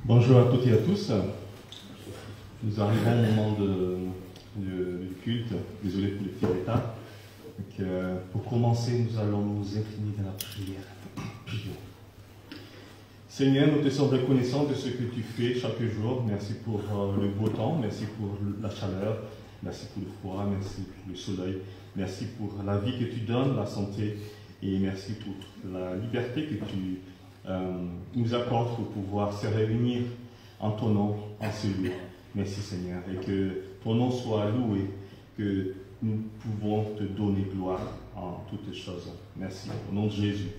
Bonjour à toutes et à tous. Nous arrivons au moment du culte. Désolé pour le petit retard. Pour commencer, nous allons nous incliner dans la prière. Prions. Seigneur, nous te sommes reconnaissants de ce que tu fais chaque jour. Merci pour le beau temps, merci pour la chaleur, merci pour le froid, merci pour le soleil, merci pour la vie que tu donnes, la santé, et merci pour la liberté que tu nous accordes pour pouvoir se réunir en ton nom, en ce lieu. Merci Seigneur, et que ton nom soit loué, que nous pouvons te donner gloire en toutes choses. Merci. Au nom de Jésus,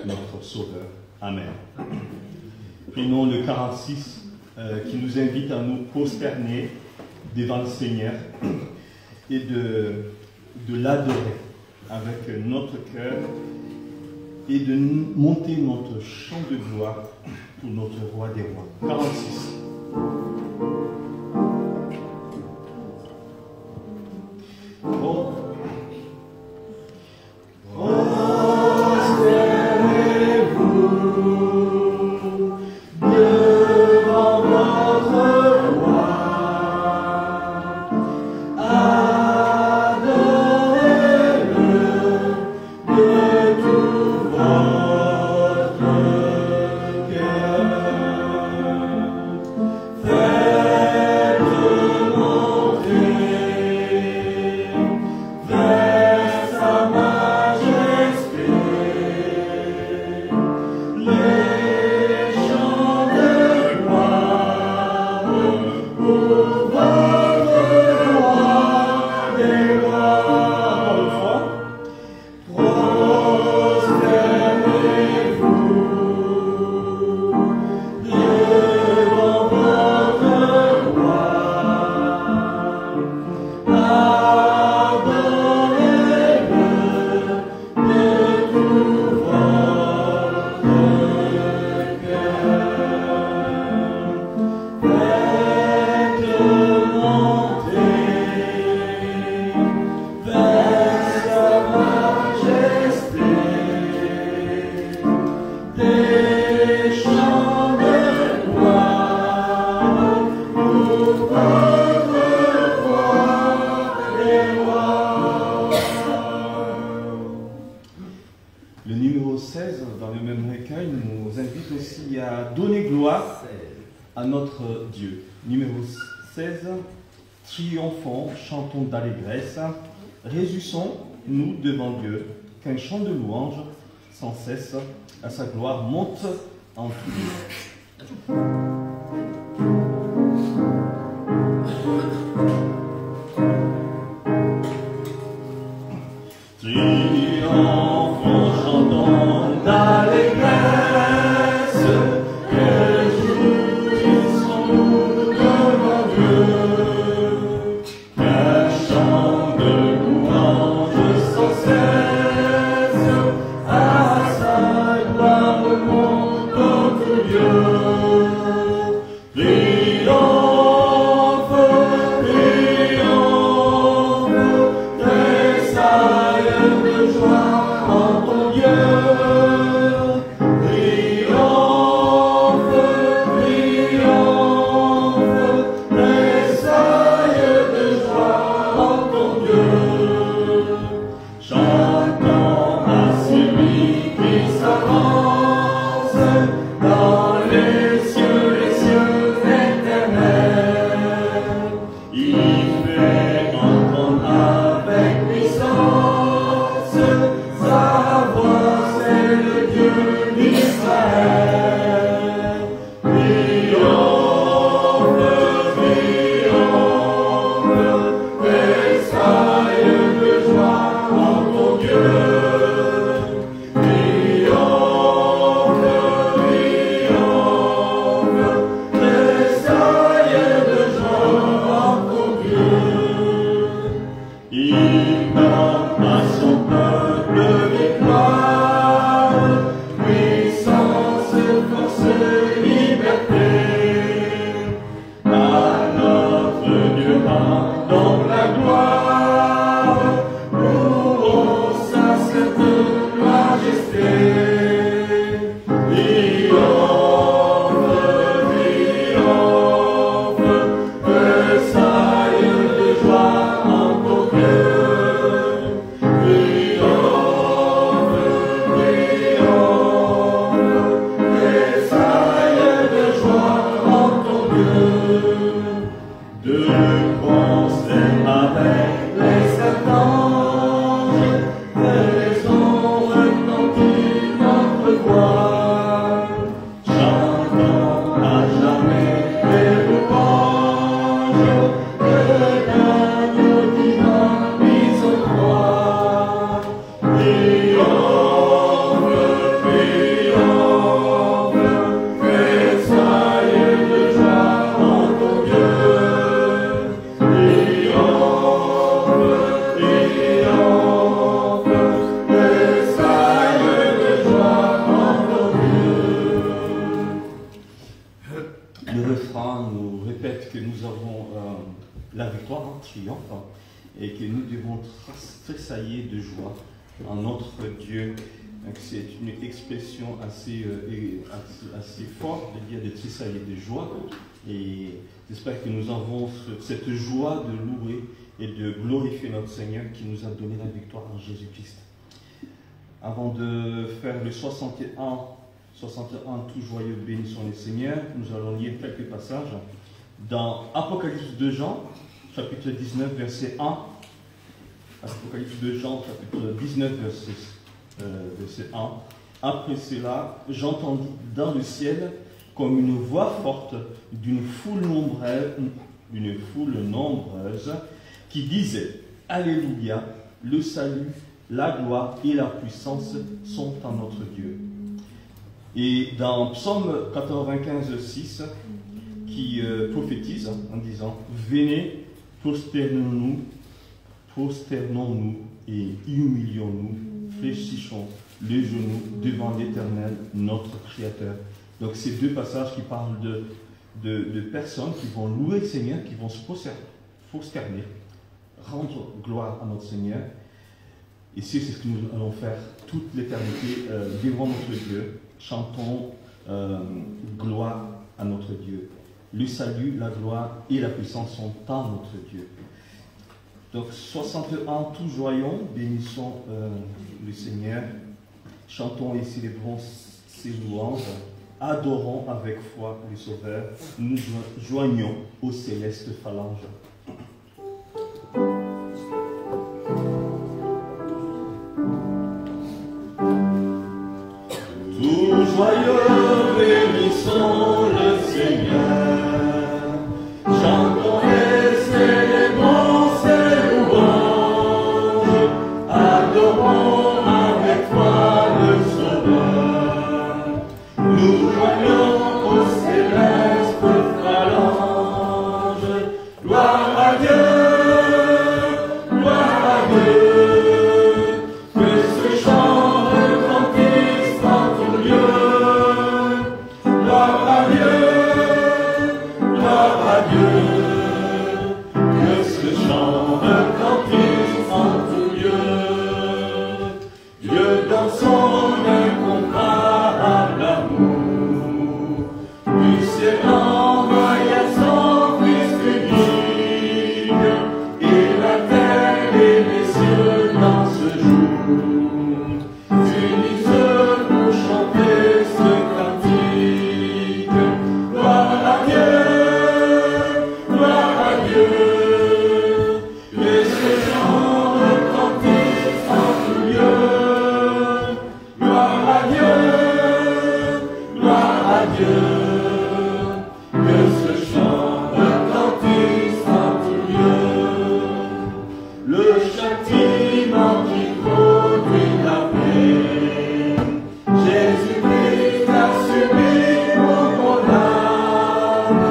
notre Sauveur. Amen. Prions le 46 qui nous invite à nous prosterner devant le Seigneur et de l'adorer avec notre cœur et de monter notre chant de gloire pour notre roi des rois. 46. Oh. Le numéro 16, dans le même recueil, nous invite aussi à donner gloire à notre Dieu. Numéro 16, triomphons, chantons d'allégresse, réjouissons-nous devant Dieu, qu'un chant de louange sans cesse à sa gloire monte en tout lieu. De concert avec la victoire en triomphe et que nous devons tressaillir de joie en notre Dieu. C'est une expression assez forte de dire de tressaillir de joie. Et j'espère que nous avons cette joie de louer et de glorifier notre Seigneur qui nous a donné la victoire en Jésus-Christ. Avant de faire le 61, tout joyeux, bénissons le Seigneur, nous allons lire quelques passages dans Apocalypse de Jean, chapitre 19, verset 1. Apocalypse de Jean, chapitre 19, verset 1. Après cela, j'entendis dans le ciel comme une voix forte d'une foule nombreuse qui disait « Alléluia, le salut, la gloire et la puissance sont en notre Dieu. » Et dans Psaume 95, 6, qui prophétise en disant « Venez, prosternons-nous et humilions-nous, fléchissons les genoux devant l'Éternel, notre Créateur. » Donc ces deux passages qui parlent de personnes qui vont louer le Seigneur, qui vont se prosterner, rendre gloire à notre Seigneur. Et c'est ce que nous allons faire toute l'éternité devant notre Dieu. Chantons gloire à notre Dieu. Le salut, la gloire et la puissance sont en notre Dieu. Donc 61, tout joyons, bénissons le Seigneur. Chantons et célébrons ses louanges. Adorons avec foi le Sauveur. Nous joignons aux célestes phalanges. Tout joyeux, bénissons le Seigneur. Chantons et célébrons ses louanges. Adorons avec foi le Sauveur. Nous joignons aux célestes phalanges. Gloire à Dieu, gloire à Dieu. Que ce chant retentisse en tout lieu. Gloire à Dieu, gloire à Dieu. Que ce chant retentisse en tout lieu. Dieu dans son incomparable amour, du ciel envoya son Fils unique, et la terre et les cieux dans ce jour s'unissent pour chanter ce cantique. Gloire à Dieu, gloire à Dieu, que ce chant retentisse en tout lieu. Gloire à Dieu, gloire à Dieu, que ce chant retentisse en tout lieu. Le châtiment qui produit la paix, Jésus-Christ a subi pour mon âme.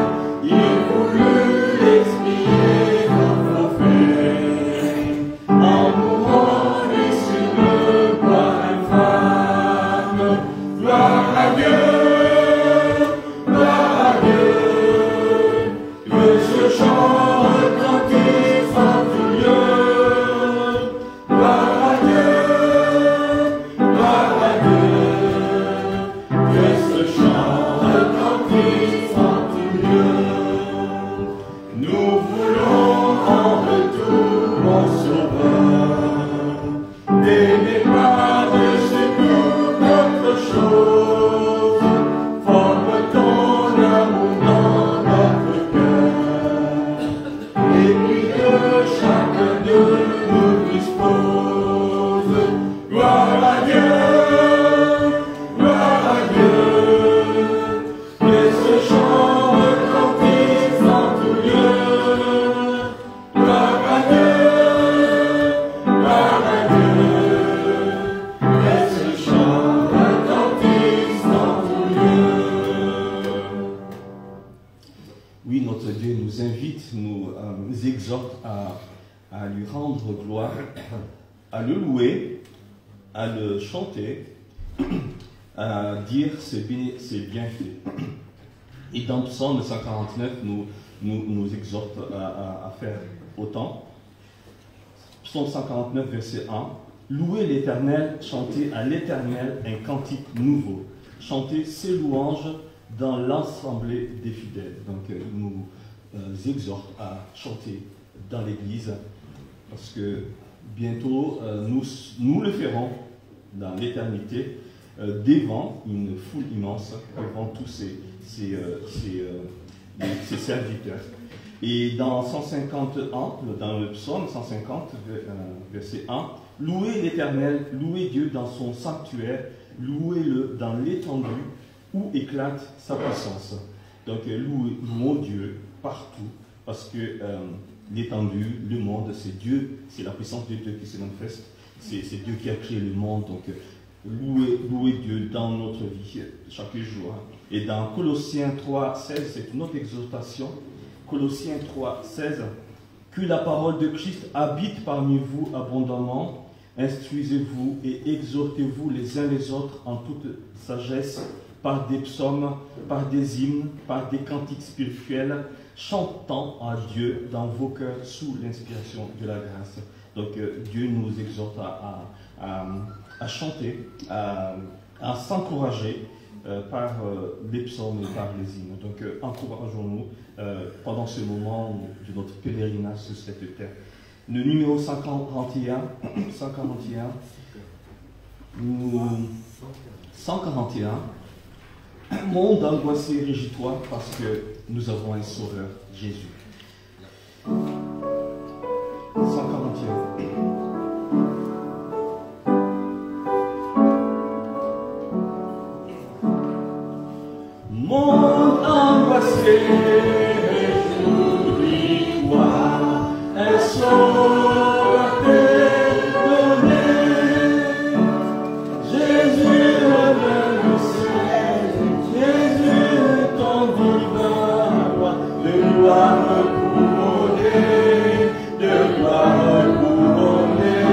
Il voulut l'expier dans nos faits, en mourant lui sur le bois infâme. Gloire à Dieu, gloire à Dieu, que ce chant retentisse en tout lieu. Gloire à Dieu, gloire à Dieu, que ce chant retentisse en tout lieu. Nous voulons en retour, mon Sauveur, n'aimez pas de chez nous notre chose. Forme ton amour dans notre cœur, et puis que chacun de nous dispose. Gloire à Dieu, gloire à Dieu, que ce chant retentisse en tout lieu. Gloire à Dieu, gloire à Dieu, que ce chant retentisse en tout lieu. Oui, notre Dieu nous invite, nous exhorte à lui rendre gloire, à le louer, à le chanter, à dire ses bienfaits. Et dans Psaume 149, nous nous exhorte à faire autant. Psaume 149, verset 1. Louez l'Éternel, chantez à l'Éternel un cantique nouveau. Chantez ses louanges dans l'assemblée des fidèles. Donc, il nous exhorte à chanter dans l'Église, parce que bientôt, nous le ferons dans l'éternité, devant une foule immense, devant tous ces serviteurs. Et dans 151, dans le psaume 150, verset 1, louez l'Éternel, louez Dieu dans son sanctuaire, louez-le dans l'étendue où éclate sa puissance. Donc louons Dieu partout, parce que l'étendue, le monde, c'est Dieu, c'est la puissance de Dieu qui se manifeste, c'est Dieu qui a créé le monde. Donc louez Dieu dans notre vie chaque jour. Et dans Colossiens 3, 16, c'est une autre exhortation. Colossiens 3, 16, que la parole de Christ habite parmi vous abondamment, instruisez-vous et exhortez-vous les uns les autres en toute sagesse, par des psaumes, par des hymnes, par des cantiques spirituels, chantant à Dieu dans vos cœurs sous l'inspiration de la grâce. Donc Dieu nous exhorte à chanter, à s'encourager par les psaumes et par les hymnes. Donc encourageons-nous pendant ce moment de notre pèlerinage sur cette terre. Le numéro 141, 141, monde angoissé, régis-toi parce que nous avons un sauveur, Jésus. 141. Monde angoissé, réjouis-toi, un sauveur t'est donné. Jésus revient du ciel, Jésus ton divin roi, de gloire couronnée, de gloire couronnée,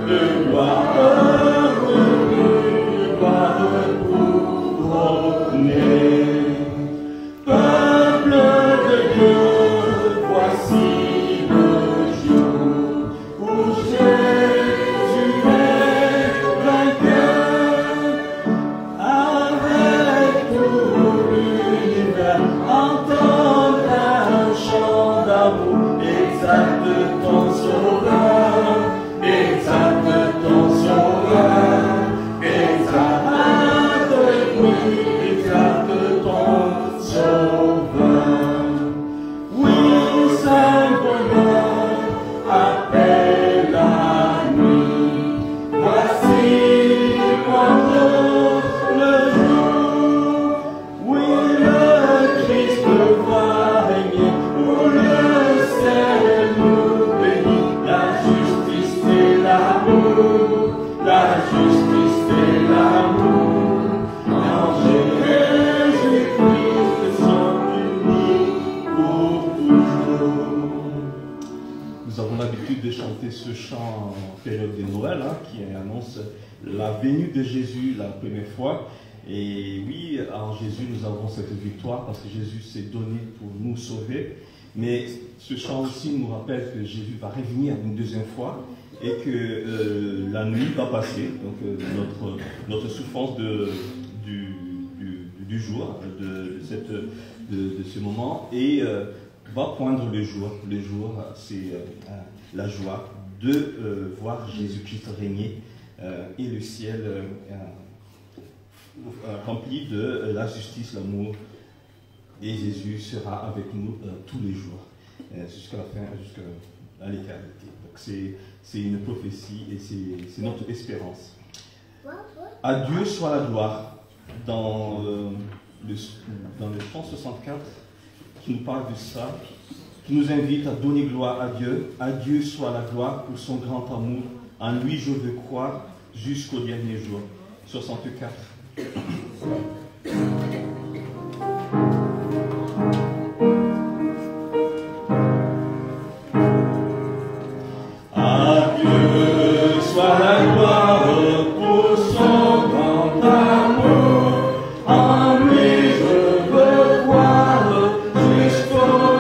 de gloire couronnée. Peuple de Dieu, voici le jour où Jésus est vainqueur. Avec tout l'univers, entendre un chant d'amour, exalte ton sauveur, exalte ton sauveur, exalte, oui, exalte ton sauveur. Oui, saint bonheur, appelle la nuit. Voici poindre le jour. Oui, le Christ va régner, où le ciel nous bénit. La justice et l'amour, la justice et l'amour. En Jésus-Christ sont unis pour toujours. Nous avons l'habitude de chanter ce chant en période de Noël, qui annonce la venue de Jésus la première fois. Et oui, en Jésus, nous avons cette victoire parce que Jésus s'est donné pour nous sauver. Mais ce chant aussi nous rappelle que Jésus va revenir une deuxième fois et que la nuit va passer. Donc notre souffrance du jour, de ce moment, et va poindre le jour. Le jour, c'est la joie de voir Jésus-Christ régner et le ciel rempli de la justice, l'amour, et Jésus sera avec nous tous les jours, jusqu'à la fin, jusqu'à l'éternité. Donc c'est une prophétie et c'est notre espérance. À Dieu soit la gloire. Dans le chant 64, qui nous parle de ça, qui nous invite à donner gloire à Dieu. À Dieu soit la gloire pour son grand amour. En lui je veux croire jusqu'au dernier jour. 64. À Dieu soit la gloire pour son grand amour. En lui je veux croire jusqu'au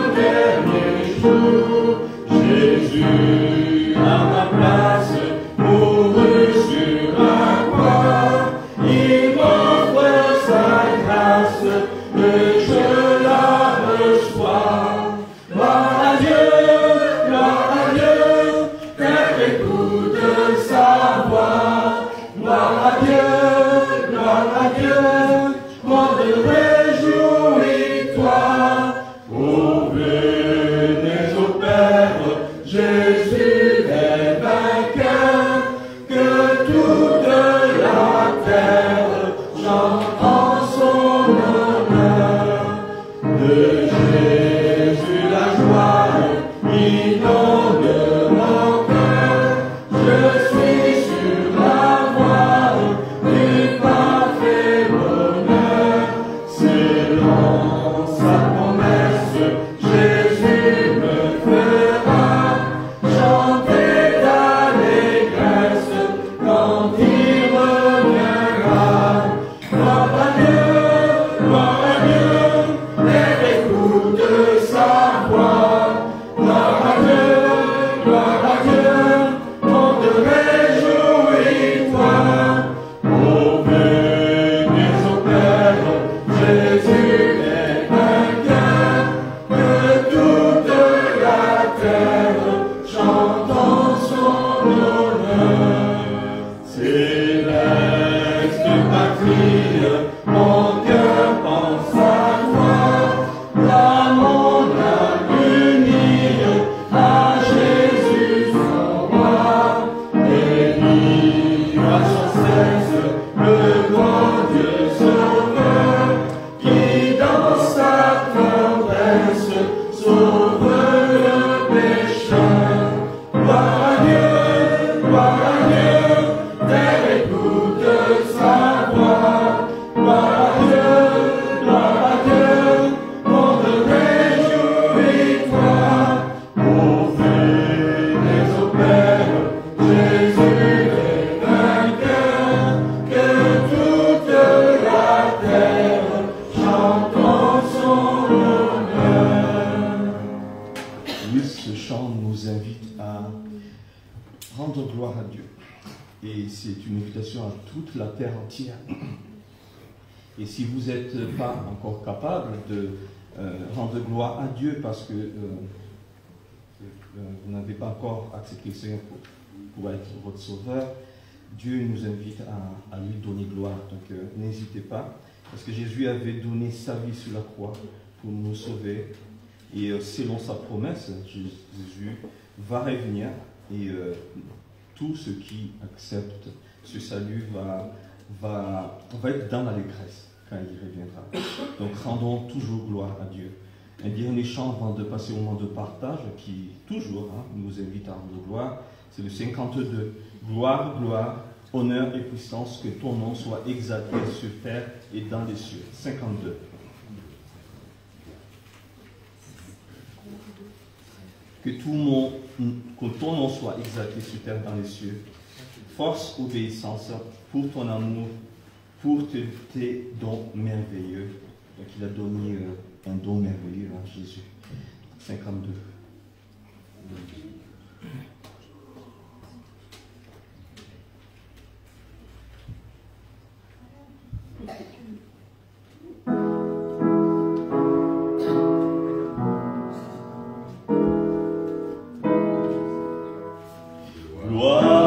Et si vous n'êtes pas encore capable de rendre gloire à Dieu parce que vous n'avez pas encore accepté le Seigneur pour être votre sauveur, Dieu nous invite à lui donner gloire. Donc n'hésitez pas, parce que Jésus avait donné sa vie sur la croix pour nous sauver. Et selon sa promesse, Jésus va revenir et tous ceux qui acceptent ce salut va être dans l'allégresse quand il reviendra. Donc rendons toujours gloire à Dieu. Un dernier chant avant de passer au moment de partage qui toujours nous invite à rendre gloire, c'est le 52. Gloire, gloire, honneur et puissance, que ton nom soit exalté sur terre et dans les cieux. 52. Que ton nom soit exalté sur terre et dans les cieux. Force, obéissance pour ton amour, pour tes dons merveilleux. Donc il a donné un don merveilleux à Jésus. 52. Gloire,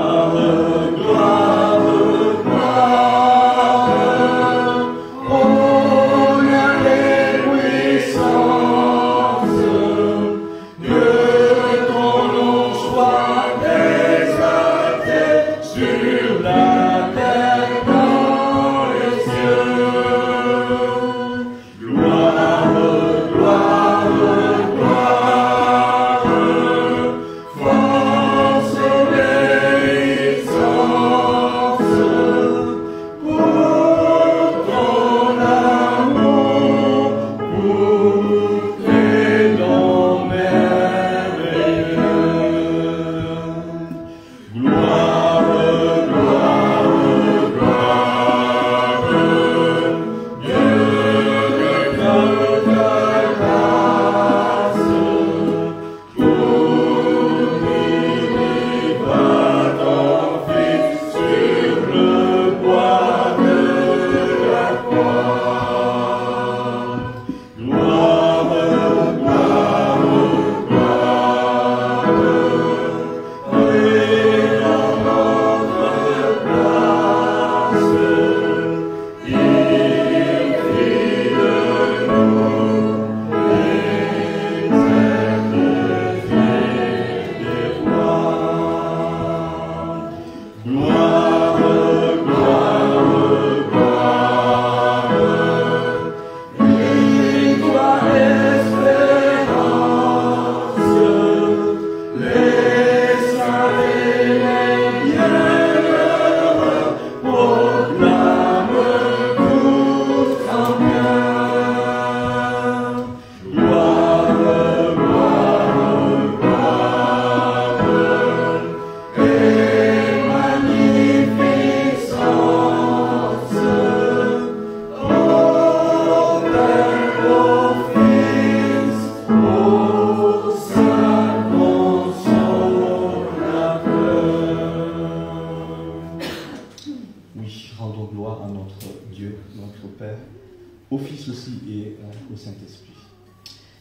au Fils aussi et au Saint-Esprit.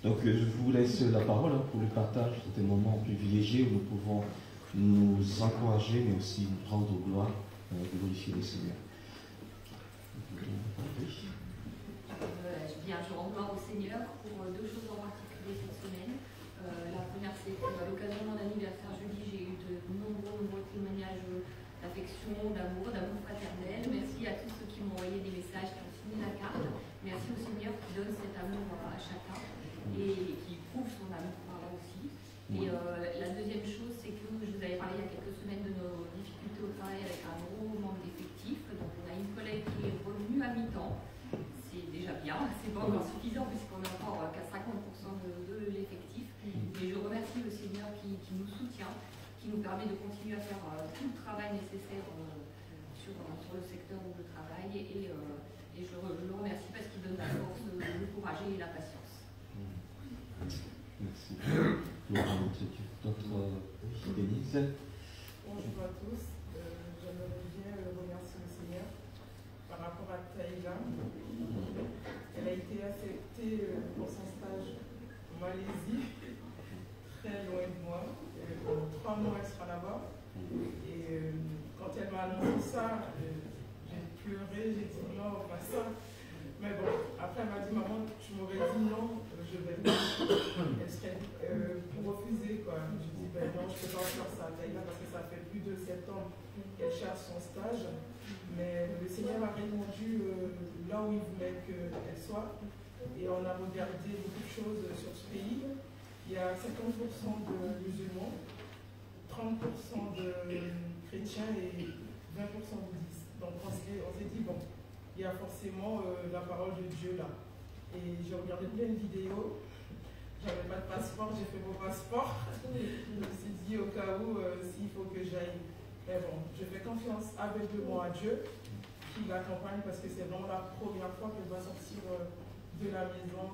Donc je vous laisse la parole pour le partage de ces moments privilégiés où nous pouvons nous encourager, mais aussi nous rendre gloire, glorifier le Seigneur. Bien, je rends gloire au Seigneur pour deux choses en particulier cette semaine. La première, c'est qu'à l'occasion de mon anniversaire jeudi, j'ai eu de nombreux témoignages d'affection, d'amour fraternel. Merci à tous ceux qui m'ont envoyé des messages, qui ont signé la carte. Merci au Seigneur qui donne cet amour à chacun et qui prouve son amour par là aussi. Et la deuxième chose, c'est que je vous avais parlé il y a quelques semaines de nos difficultés au travail avec un gros manque d'effectifs. Donc on a une collègue qui est revenue à mi-temps. C'est déjà bien, c'est pas encore suffisant puisqu'on est encore qu'à 50% de l'effectif. Mais je remercie le Seigneur qui nous soutient, qui nous permet de continuer à faire tout le travail nécessaire sur le secteur où je travaille. Et je le remercie parce qu'il donne la force, le courage et la patience. Merci. D'autres Denise? Bonjour à tous. J'aimerais bien remercier le Seigneur par rapport à Taïla. Elle a été acceptée pour son stage en Malaisie, très loin de moi. Pendant 3 mois, elle sera là-bas. Et quand elle m'a annoncé ça, j'ai pleuré, j'ai dit non, pas ça. Mais bon, après elle m'a dit maman, tu m'aurais dit non, je vais pas. Elle serait pour refuser quoi. Je dis ben non, je ne peux pas faire ça à Taïla parce que ça fait plus de 7 ans qu'elle cherche son stage. Mais le Seigneur a répondu là où il voulait qu'elle soit. Et on a regardé beaucoup de choses sur ce pays. Il y a 50% de musulmans, 30% de chrétiens et 20% bouddhistes. Donc on s'est dit, bon, il y a forcément la parole de Dieu là. Et j'ai regardé plein de vidéos. J'avais pas de passeport, j'ai fait mon passeport. Je me suis dit au cas où, s'il faut que j'aille. Mais bon, je fais confiance aveuglément à Dieu qui l'accompagne parce que c'est vraiment la première fois qu'elle va sortir de la maison.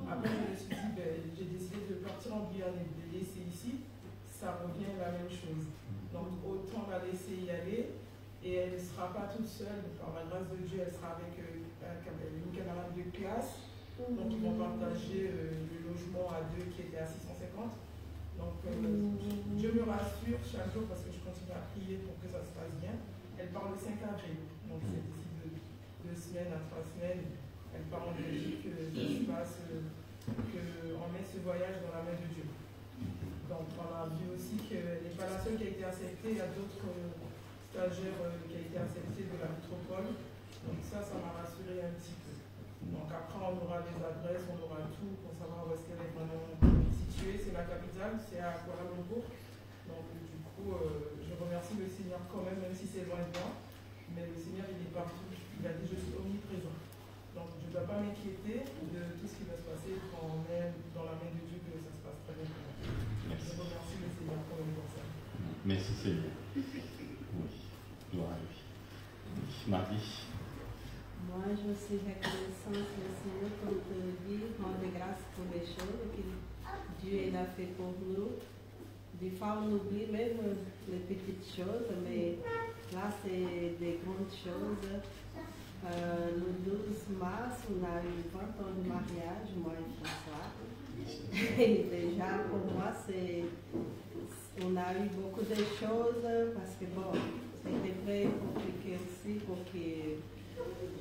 Après, je me suis dit, ben, j'ai décidé de partir en Guyane et de les laisser ici. Ça revient à la même chose. Donc, autant la laisser y aller. Et elle ne sera pas toute seule. Par la grâce de Dieu, elle sera avec une camarade de classe. Donc, ils vont partager le logement à 2 qui était à 650. Donc, Dieu me rassure chaque jour parce que je continue à prier pour que ça se passe bien. Elle part le 5 avril. Donc, c'est d'ici 2 semaines à 3 semaines. Elle part en Belgique, ça se passe, qu'on met ce voyage dans la main de Dieu. Donc on a vu aussi qu'elle n'est pas la seule qui a été acceptée, il y a d'autres stagiaires qui ont été acceptés de la métropole. Donc ça m'a rassuré un petit peu. Donc après on aura les adresses, on aura tout pour savoir où est-ce qu'elle est vraiment située. C'est la capitale, c'est à Kuala Lumpur. Donc du coup, je remercie le Seigneur quand même si c'est loin de moi. Mais le Seigneur il est partout, il a dit je suis omniprésent. Donc je ne dois pas m'inquiéter de tout ce qui va se passer quand on est dans la main de Dieu, que ça se passe très bien. Je remercie le Seigneur pour le pour ça. Merci Seigneur. Oui, gloire à lui. Marie. Moi, je suis reconnaissante au Seigneur, comme tu le dis, rendre grâce pour les choses que Dieu a fait pour nous. Des fois, on oublie même les petites choses, mais là, c'est des grandes choses. Le 12 mars, on a eu 20 ans de mariage, moi et François. Et déjà, pour moi, on a eu beaucoup de choses parce que, bon, c'était très compliqué aussi pour que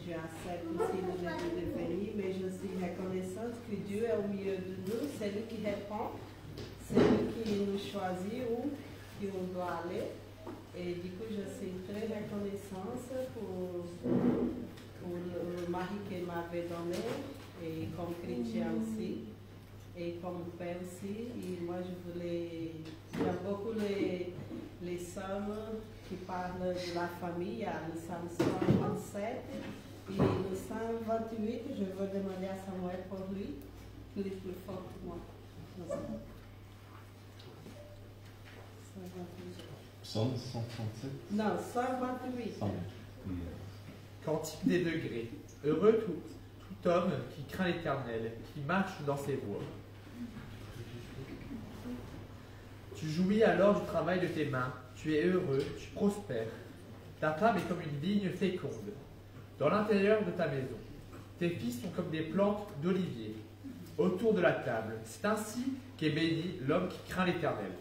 j'accepte aussi le début de venir, mais je suis reconnaissante que Dieu est au milieu de nous, c'est lui qui répond, c'est lui qui nous choisit où on doit aller. Et du coup, je suis très reconnaissante pour le mari qu'elle m'avait donné, et comme chrétien aussi, et comme père aussi. Et moi, j'aime beaucoup les psaumes qui parlent de la famille, le psaume 127 et le psaume 28. Je veux demander à Samuel pour lui, il est plus fort que moi. Psaume 137. Non, 128. Cantique des degrés. Heureux tout homme qui craint l'Éternel, qui marche dans ses voies. Tu jouis alors du travail de tes mains, tu es heureux, tu prospères. Ta femme est comme une vigne féconde, dans l'intérieur de ta maison. tes fils sont comme des plantes d'olivier autour de la table. C'est ainsi qu'est béni l'homme qui craint l'Éternel.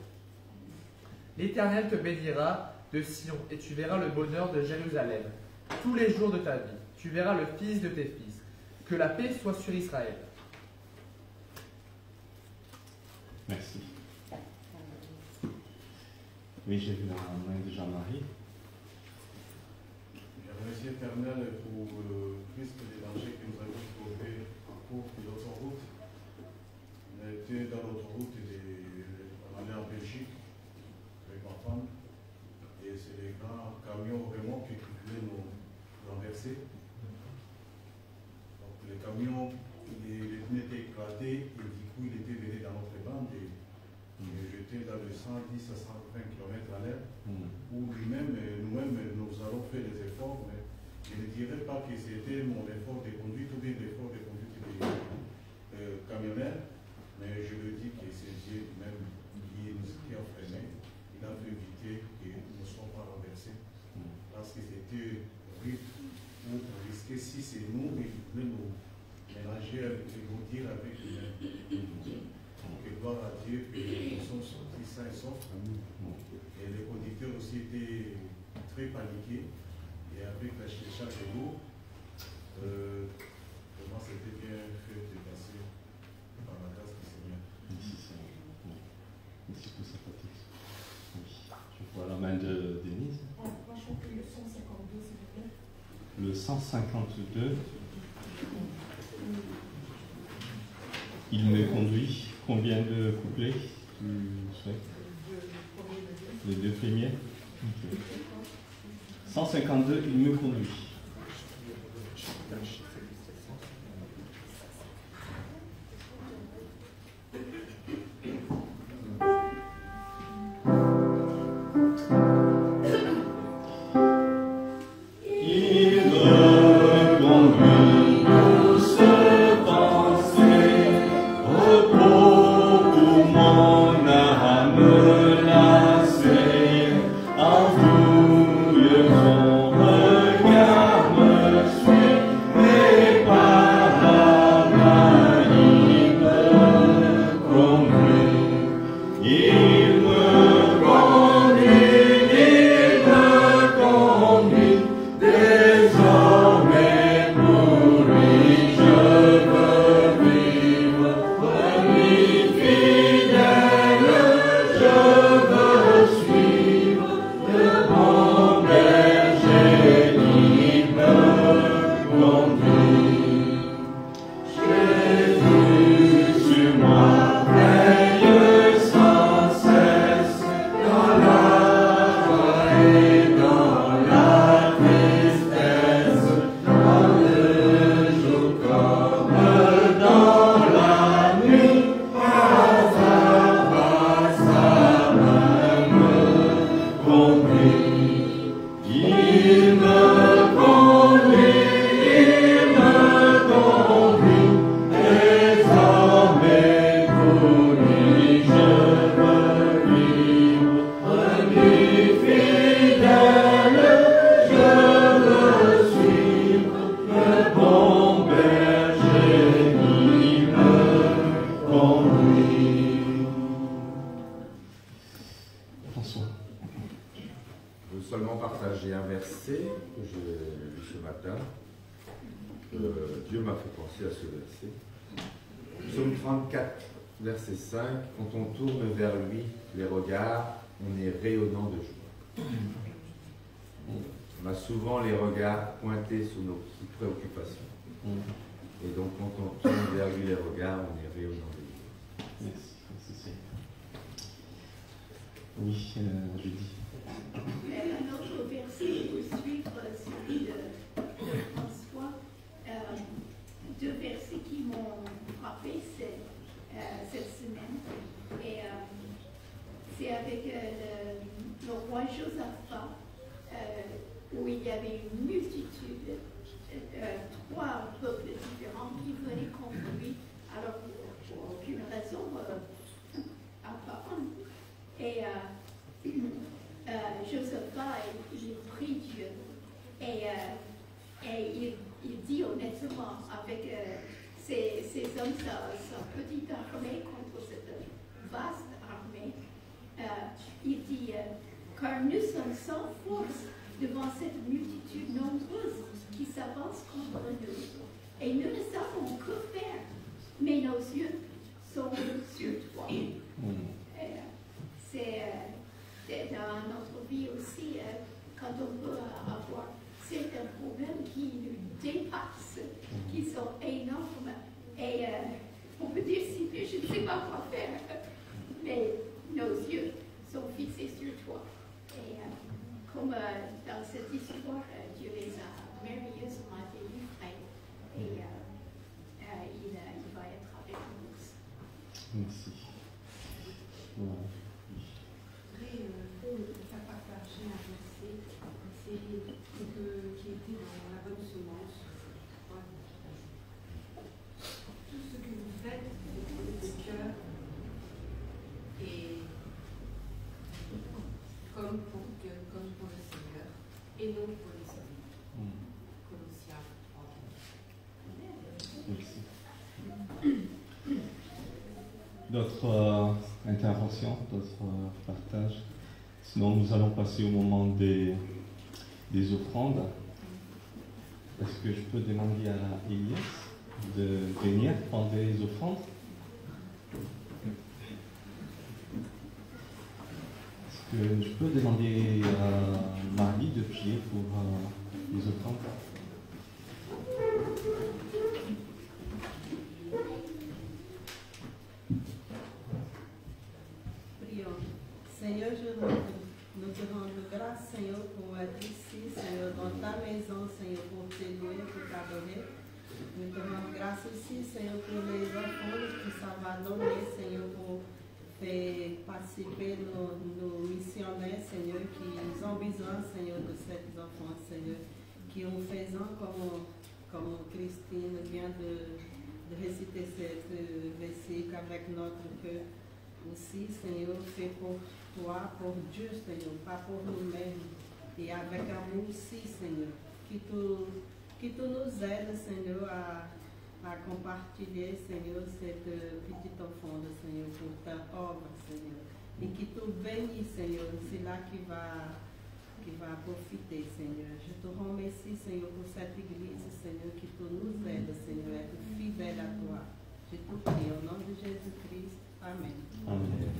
L'Éternel te bénira de Sion, et tu verras le bonheur de Jérusalem tous les jours de ta vie. Tu verras le fils de tes fils. Que la paix soit sur Israël. Merci. Oui, j'ai vu la main de Jean-Marie. Je remercie l'Éternel pour Christ et les dangers que nous avons trouvés en cours de l'autoroute. On a été dans l'autoroute, on allait en Belgique avec ma femme, et c'est les grands camions vraiment qui voulaient nous renverser. Donc les camions, les pneus étaient éclatés, et du coup il était venu dans notre bande, et j'étais dans le 110 à 120 km à l'heure, où lui-même, nous-mêmes, nous allons faire des efforts, mais je ne dirais pas que c'était mon effort de conduite ou bien l'effort de conduite des camionneurs, mais je le dis que c'est Dieu même qui a freiné, il a pu éviter que nous ne soyons pas renversés, parce que c'était horrible, où on risquait, si c'est nous, il voulait nous mélanger avec les dire avec les que gloire à Dieu que nous sommes sortis sains et saufs. Et les conducteurs aussi étaient très paniqués. Et avec la charge de l'eau, vraiment c'était bien fait de passer par la grâce du Seigneur. Merci Seigneur. Merci pour sa pratique. Oui. Je vois la main de Denise. Moi, je trouve que le 152, s'il vous plaît. Le 152. Il me conduit. Combien de couplets tu souhaites? Les deux premiers. Okay. 152, il me conduit. Verset 5, quand on tourne vers lui les regards, on est rayonnant de joie. On a souvent les regards pointés sur nos préoccupations. Et donc quand on tourne vers lui les regards, on est rayonnant de joie. Merci, merci. Oui, je dis. Un autre verset pour suivre celui de François. Deux versets qui m'ont frappé, c'est cette semaine. Et c'est avec le roi Josaphat, où il y avait une multitude, trois peuples différents qui venaient contre lui, alors pour aucune raison apparente. Et Josaphat, il prie Dieu, et il il dit honnêtement, avec ces hommes, sa petite armée contre cette vaste armée, il dit, car nous sommes sans force devant cette multitude nombreuse qui s'avance contre nous, et nous ne savons que faire, mais nos yeux sont sur toi. C'est dans notre vie aussi, quand on peut avoir certains problèmes qui nous dépassent, qui sont énormes, et on peut dire, Seigneur, je ne sais pas quoi faire, mais nos yeux sont fixés sur toi. Et comme dans cette histoire, Dieu les a merveilleusement délivrés, et il va être avec nous. Merci. Voilà. Je voudrais faire partager un verset qui était dans la bonne semence. Tout ce que vous faites avec le cœur et comme pour le Seigneur et non pour les hommes. Colossiens 3. Merci. D'autres interventions, d'autres partages? Sinon, nous allons passer au moment des offrandes. Est-ce que je peux demander à Elias de venir prendre les offrandes? Est-ce que je peux demander à Marie de prier pour les offrandes? Seigneur, nous te rendons grâce, Seigneur, pour être ici, Seigneur, dans ta maison, Seigneur, pour te louer, pour t'adorer. Nous te rendons grâce aussi, Seigneur, pour les enfants que ça va donner, Seigneur, pour faire participer nos missionnaires, Seigneur, qui ont besoin, Seigneur, de ces enfants, Seigneur, qui ont faisant comme Christine vient de réciter ce verset avec notre cœur. Aussi, Seigneur, fait pour toi, pour Dieu, Seigneur, pas pour nous-mêmes. Et avec amour aussi, Seigneur, qui tu nous aides, Seigneur, à compartilher, Seigneur, cette petite offrande, Seigneur, pour ta œuvre, Seigneur. Et qui te bénit, Seigneur, c'est là qui va profiter, Seigneur. Je te remercie, Seigneur, pour cette église, Seigneur, qui te nous aide, Seigneur, à être fidèle à toi. Je te prie au nom de Jésus-Christ. Amen. Amen.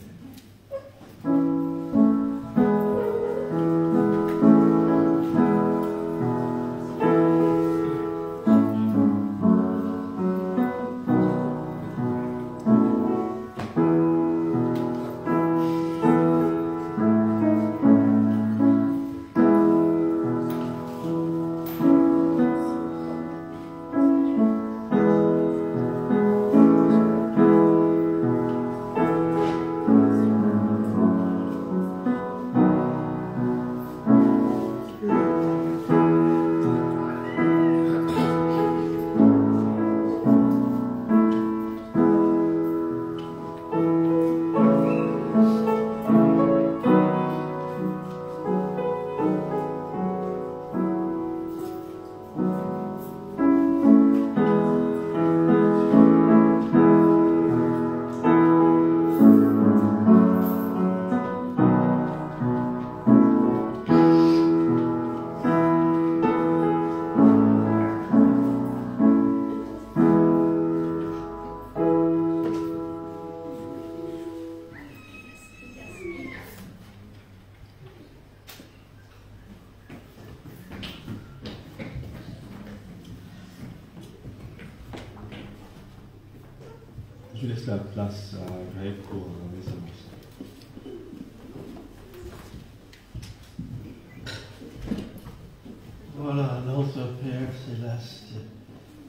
Je laisse la place à Greg pour les annonces. Voilà, notre Père Céleste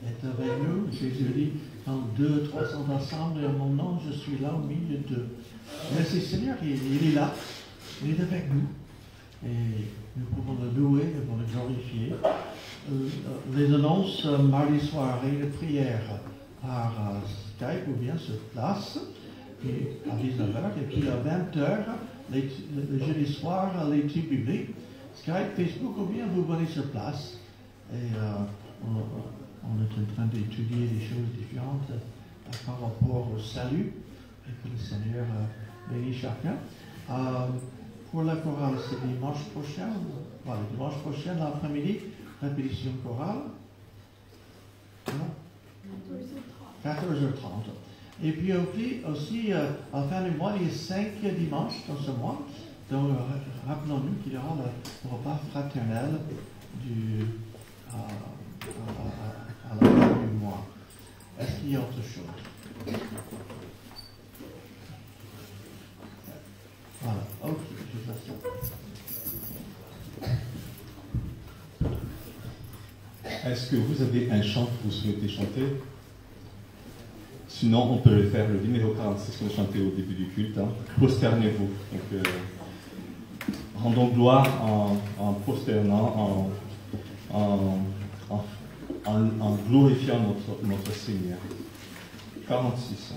est avec nous. Jésus dit, quand 2, 3 sont ensemble, et en mon nom, je suis là au milieu d'eux. Merci Seigneur, il est là, il est avec nous. Et nous pouvons le louer, nous pouvons le glorifier. Les annonces mardi soirée de prière par Skype ou bien sur place, et à 19h, et puis à 20h, le jeudi soir, l'étude biblique. Skype, Facebook ou bien vous venez sur place. Et on est en train d'étudier des choses différentes par rapport au salut, et que le Seigneur bénisse chacun. Pour la chorale, c'est dimanche prochain. Voilà, dimanche prochain, l'après-midi, répétition chorale. 14h30. Et puis aussi, à la fin du mois, il y a 5 dimanches dans ce mois. Donc, rappelons-nous qu'il y aura le repas fraternel à la fin du mois. Est-ce qu'il y a autre chose? Voilà, ok, je fais ça. Est-ce que vous avez un chant que vous souhaitez chanter? Sinon, on peut le faire, le numéro 46 qu'on a chanté au début du culte. Hein. Prosternez-vous. Donc, rendons gloire en prosternant, en glorifiant notre Seigneur. 46.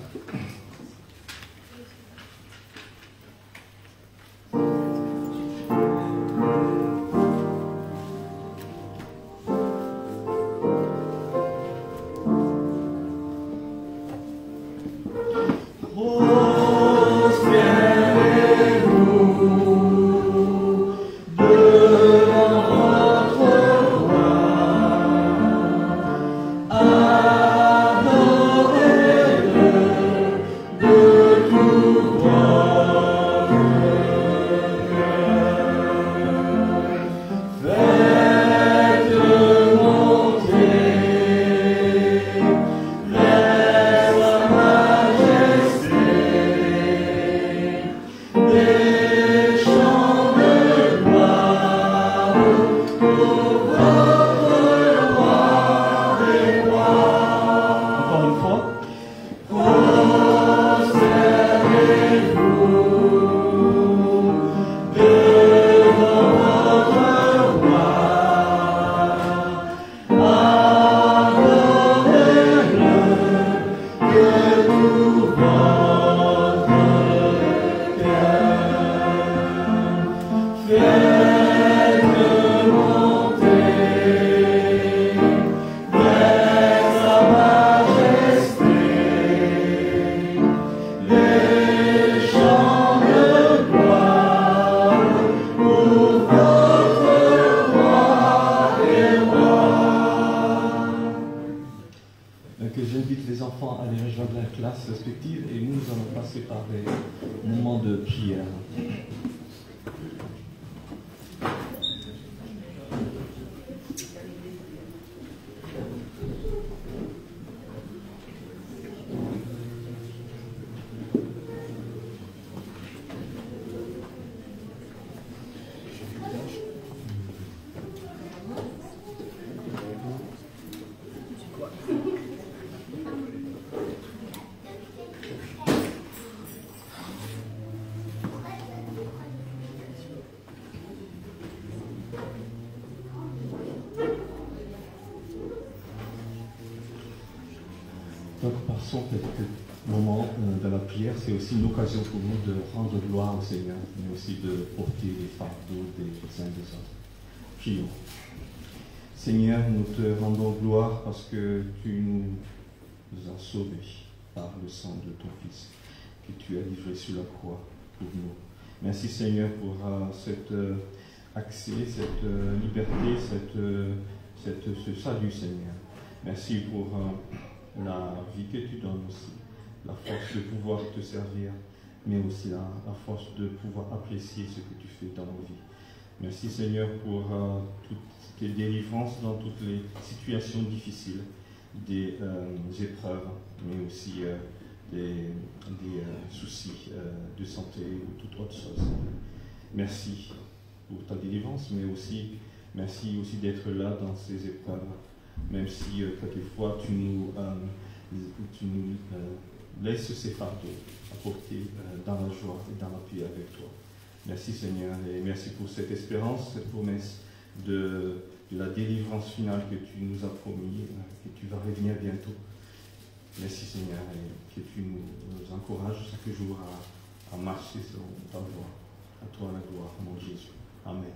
Moment de la prière, c'est aussi une occasion pour nous de rendre gloire au Seigneur, mais aussi de porter les fardeaux des uns des autres. Prions. Seigneur, nous te rendons gloire parce que tu nous as sauvés par le sang de ton Fils que tu as livré sur la croix pour nous. Merci Seigneur pour cet accès, cette liberté, ce salut Seigneur. Merci pour la vie que tu donnes aussi, la force de pouvoir te servir, mais aussi la force de pouvoir apprécier ce que tu fais dans nos vies. Merci Seigneur pour toutes tes délivrances dans toutes les situations difficiles, des épreuves, mais aussi des soucis de santé ou toute autre chose. Merci pour ta délivrance, mais aussi merci aussi d'être là dans ces épreuves, même si quelquefois tu nous laisses ces fardeaux à porter dans la joie et dans la paix avec toi. Merci Seigneur, et merci pour cette espérance, cette promesse de la délivrance finale que tu nous as promis, que tu vas revenir bientôt. Merci Seigneur, et que tu nous encourages chaque jour à marcher sur ta voie. À toi la gloire, mon Jésus. Amen.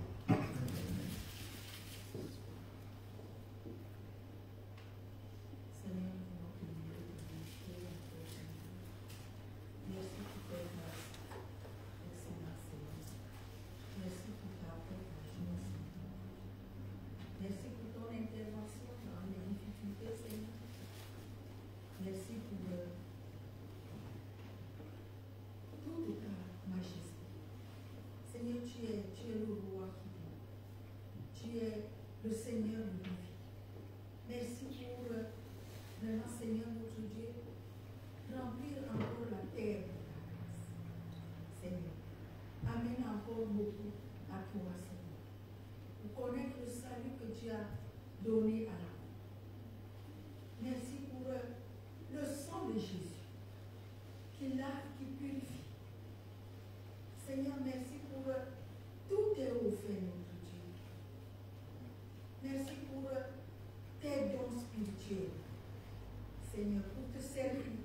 Seigneur, tu es le roi qui vit. Tu es le Seigneur de nos vies. Merci pour vraiment, Seigneur notre Dieu, remplir encore la terre de ta grâce. Seigneur, amène encore beaucoup à toi, Seigneur. Pour connaître le salut que tu as donné à la croix. Merci pour le sang de Jésus qui lave, qui purifie. Seigneur, merci pour tout tes offert, notre Dieu. Merci pour tes dons spirituels. Seigneur, pour te servir,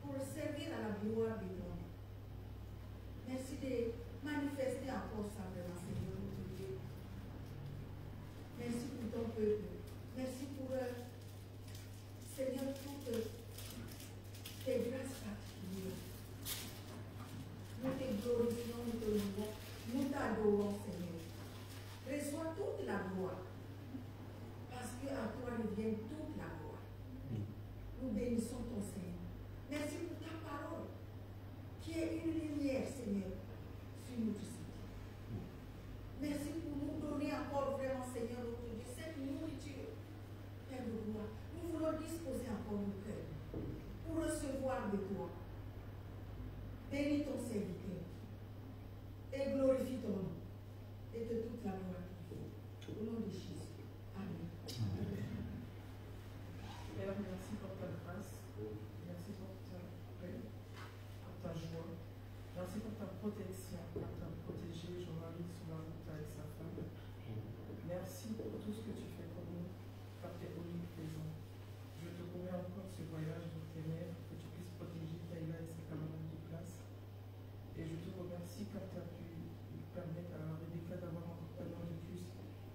pour servir à la gloire de ton nom. Merci de manifester encore ça, vraiment, Seigneur, notre Dieu. Merci pour ton peuple. Merci pour, Seigneur, toutes tes grâces particulières. Nous te glorifions, nous te louons, nous t'adorons, Seigneur. Reçois toute la gloire, parce qu'à toi revient toute la gloire. Nous bénissons ton Seigneur. Merci pour ta parole, qui est une lumière, Seigneur, sur notre cité. Merci pour nous donner encore vraiment, Seigneur, notre Dieu, cette nourriture, Père de gloire. Nous voulons disposer encore nos cœurs pour recevoir de toi. Bénis ton serviteur et glorifie ton nom et de toute la gloire. Au nom de Jésus. Amen. Père, merci pour ta grâce. Merci pour ta paix, pour ta joie. Merci pour ta protection, pour ta protégé Jean-Marie sur la route avec sa femme. Merci pour tout ce que tu fais pour nous, par tes omniprésents. Je te promets encore ce voyage de tes mères, que tu puisses protéger Taïla et ses camarades de classe. Et je te remercie car tu as pu permettre à Rebecca d'avoir encore un an de plus,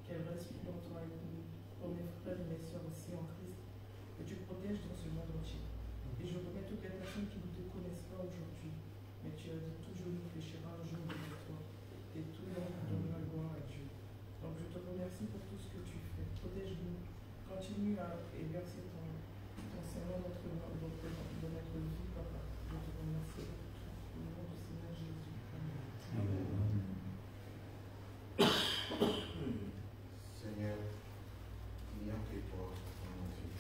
qu'elle reste plus longtemps avec nous, pour mes frères et mes soeurs aussi en Christ, que tu protèges dans ce monde entier. Et je remets toutes les personnes qui ne te connaissent pas aujourd'hui, mais tu as dit toujours nous péchera un jour de toi, et tout le monde donne la gloire à Dieu. Donc je te remercie pour tout ce que tu fais. Protège-nous, continue à exercer ton Seigneur dans notre vie, papa. Je te remercie pour tout. Au nom du Seigneur Jésus. Amen. Seigneur, il n'y a que toi dans nos vies.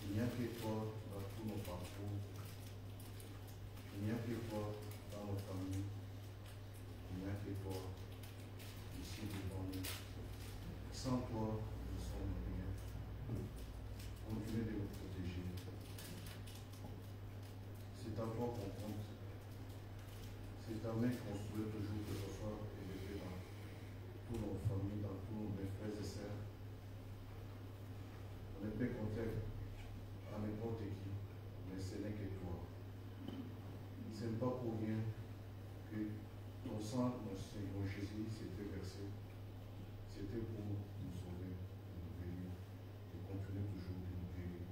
Il n'y a que toi dans tous nos parcours. Il n'y a que toi dans nos familles. Il n'y a que toi ici devant nous. Sans toi, nous sommes rien. Continue de nous protéger. C'est à toi qu'on compte. C'est ta main qu'on souhaite toujours que ce soit élevé dans toutes nos familles, dans tous nos frères et sœurs. On ne peut compter à n'importe qui, mais ce n'est que toi. Ce n'est pas pour rien que ton sang, mon Seigneur Jésus, s'était versé. C'était pour nous sauver, nous bénir, et continuer toujours de nous guérir.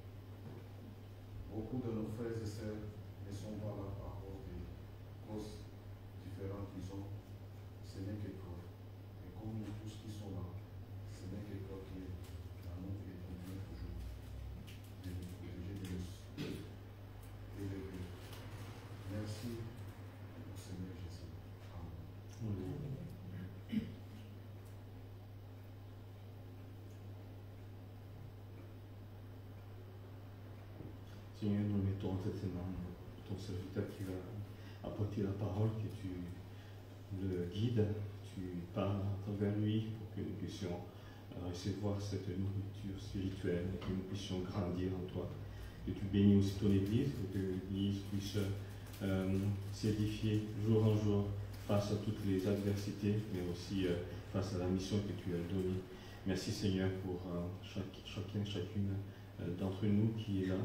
Beaucoup de nos frères et sœurs ne sont pas là à cause des causes différentes qu'ils ont. Ce n'est que toi. Et comme nous tous qui sont là, ce n'est que toi qui es dans nous et continue toujours de nous protéger, de nous élever. Merci au Seigneur Jésus. Amen. Seigneur, nous mettons entre tes mains ton serviteur qui va apporter la parole, que tu le guides, tu parles à travers lui pour que nous puissions recevoir cette nourriture spirituelle, que nous puissions grandir en toi. Que tu bénis aussi ton Église, que l'Église puisse s'édifier jour en jour face à toutes les adversités, mais aussi face à la mission que tu as donnée. Merci Seigneur pour chacune d'entre nous qui est là,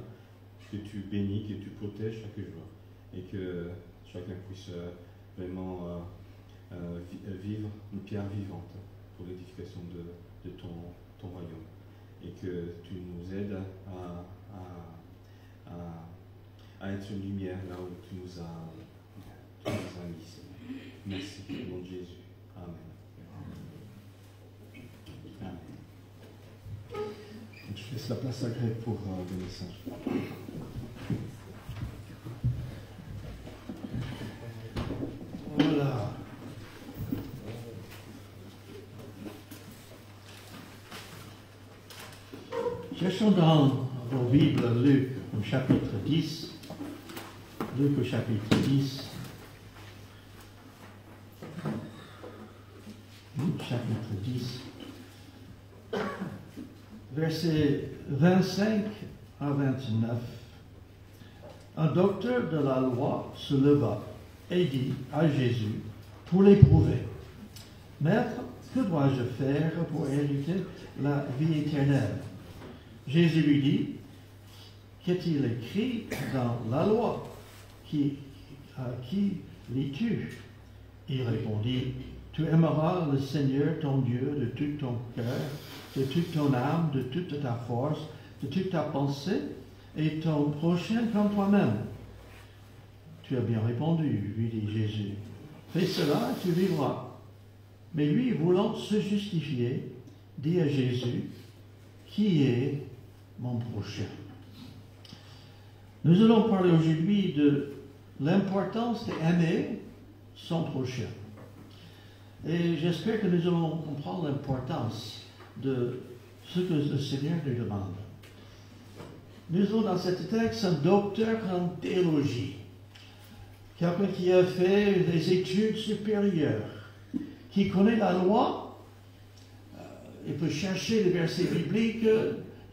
que tu bénis, que tu protèges chaque jour et que chacun puisse vraiment vivre une pierre vivante pour l'édification de ton royaume et que tu nous aides à être une lumière là où tu nous as mis, Seigneur. Merci au nom de Jésus. Amen. Amen. Je laisse la place à Greg pour le message. cherchons dans vos Bibles Luc au chapitre 10. Luc au chapitre 10. Luc chapitre 10. Versets 25 à 29. Un docteur de la loi se leva et dit à Jésus pour l'éprouver: Maître, que dois-je faire pour hériter la vie éternelle? Jésus lui dit: Qu'est-il écrit dans la loi? Qui lis-tu? Il répondit: Tu aimeras le Seigneur ton Dieu de tout ton cœur, de toute ton âme, de toute ta force, de toute ta pensée, et ton prochain comme toi-même. Tu as bien répondu, lui dit Jésus. Fais cela et tu vivras. Mais lui, voulant se justifier, dit à Jésus: Qui est mon prochain? Nous allons parler aujourd'hui de l'importance d'aimer son prochain. Et j'espère que nous allons comprendre l'importance de ce que le Seigneur nous demande. Nous avons dans cet texte un docteur en théologie, quelqu'un qui a fait des études supérieures, qui connaît la loi. Il peut chercher les versets bibliques,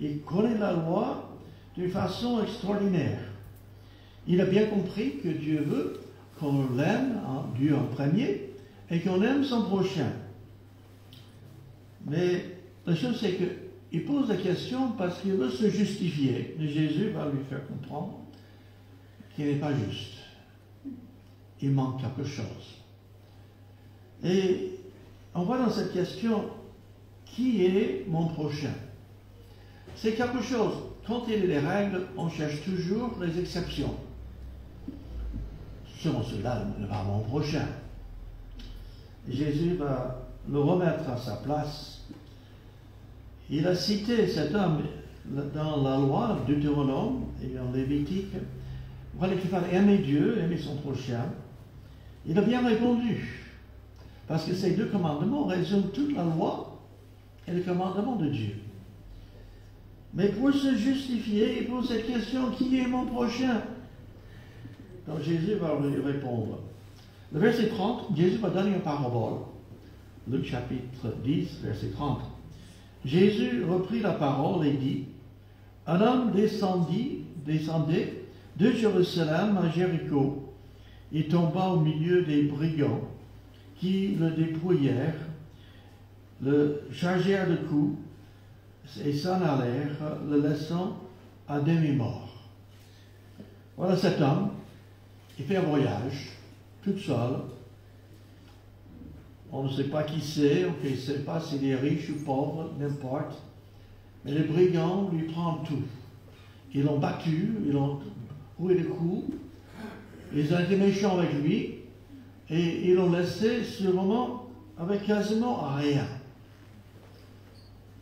il connaît la loi d'une façon extraordinaire. Il a bien compris que Dieu veut qu'on l'aime, Dieu en premier, et qu'on aime son prochain. Mais la chose c'est qu'il pose la question parce qu'il veut se justifier. Et Jésus va lui faire comprendre qu'il n'est pas juste. Il manque quelque chose. Et on voit dans cette question, qui est mon prochain? C'est quelque chose. Quand il y a des règles, on cherche toujours les exceptions. Selon cela, n'est pas mon prochain. Jésus va le remettre à sa place. Il a cité cet homme dans la loi, Deutéronome et en Lévitique. Voilà qu'il fallait aimer Dieu, aimer son prochain. Il a bien répondu. Parce que ces deux commandements résument toute la loi et le commandement de Dieu. Mais pour se justifier, il pose cette question: qui est mon prochain? Donc Jésus va lui répondre. Le verset 30, Jésus va donner une parabole. Luc chapitre 10, verset 30. Jésus reprit la parole et dit: Un homme descendait de Jérusalem à Jéricho. Il tomba au milieu des brigands qui le dépouillèrent, le chargèrent de coups et s'en allèrent, le laissant à demi-mort. Voilà cet homme, il fait un voyage, tout seul. On ne sait pas qui c'est, on ne sait pas s'il est riche ou pauvre, n'importe. Mais les brigands lui prennent tout. Ils l'ont battu, ils l'ont roué de coups, ils ont été méchants avec lui, et ils l'ont laissé sûrement avec quasiment rien.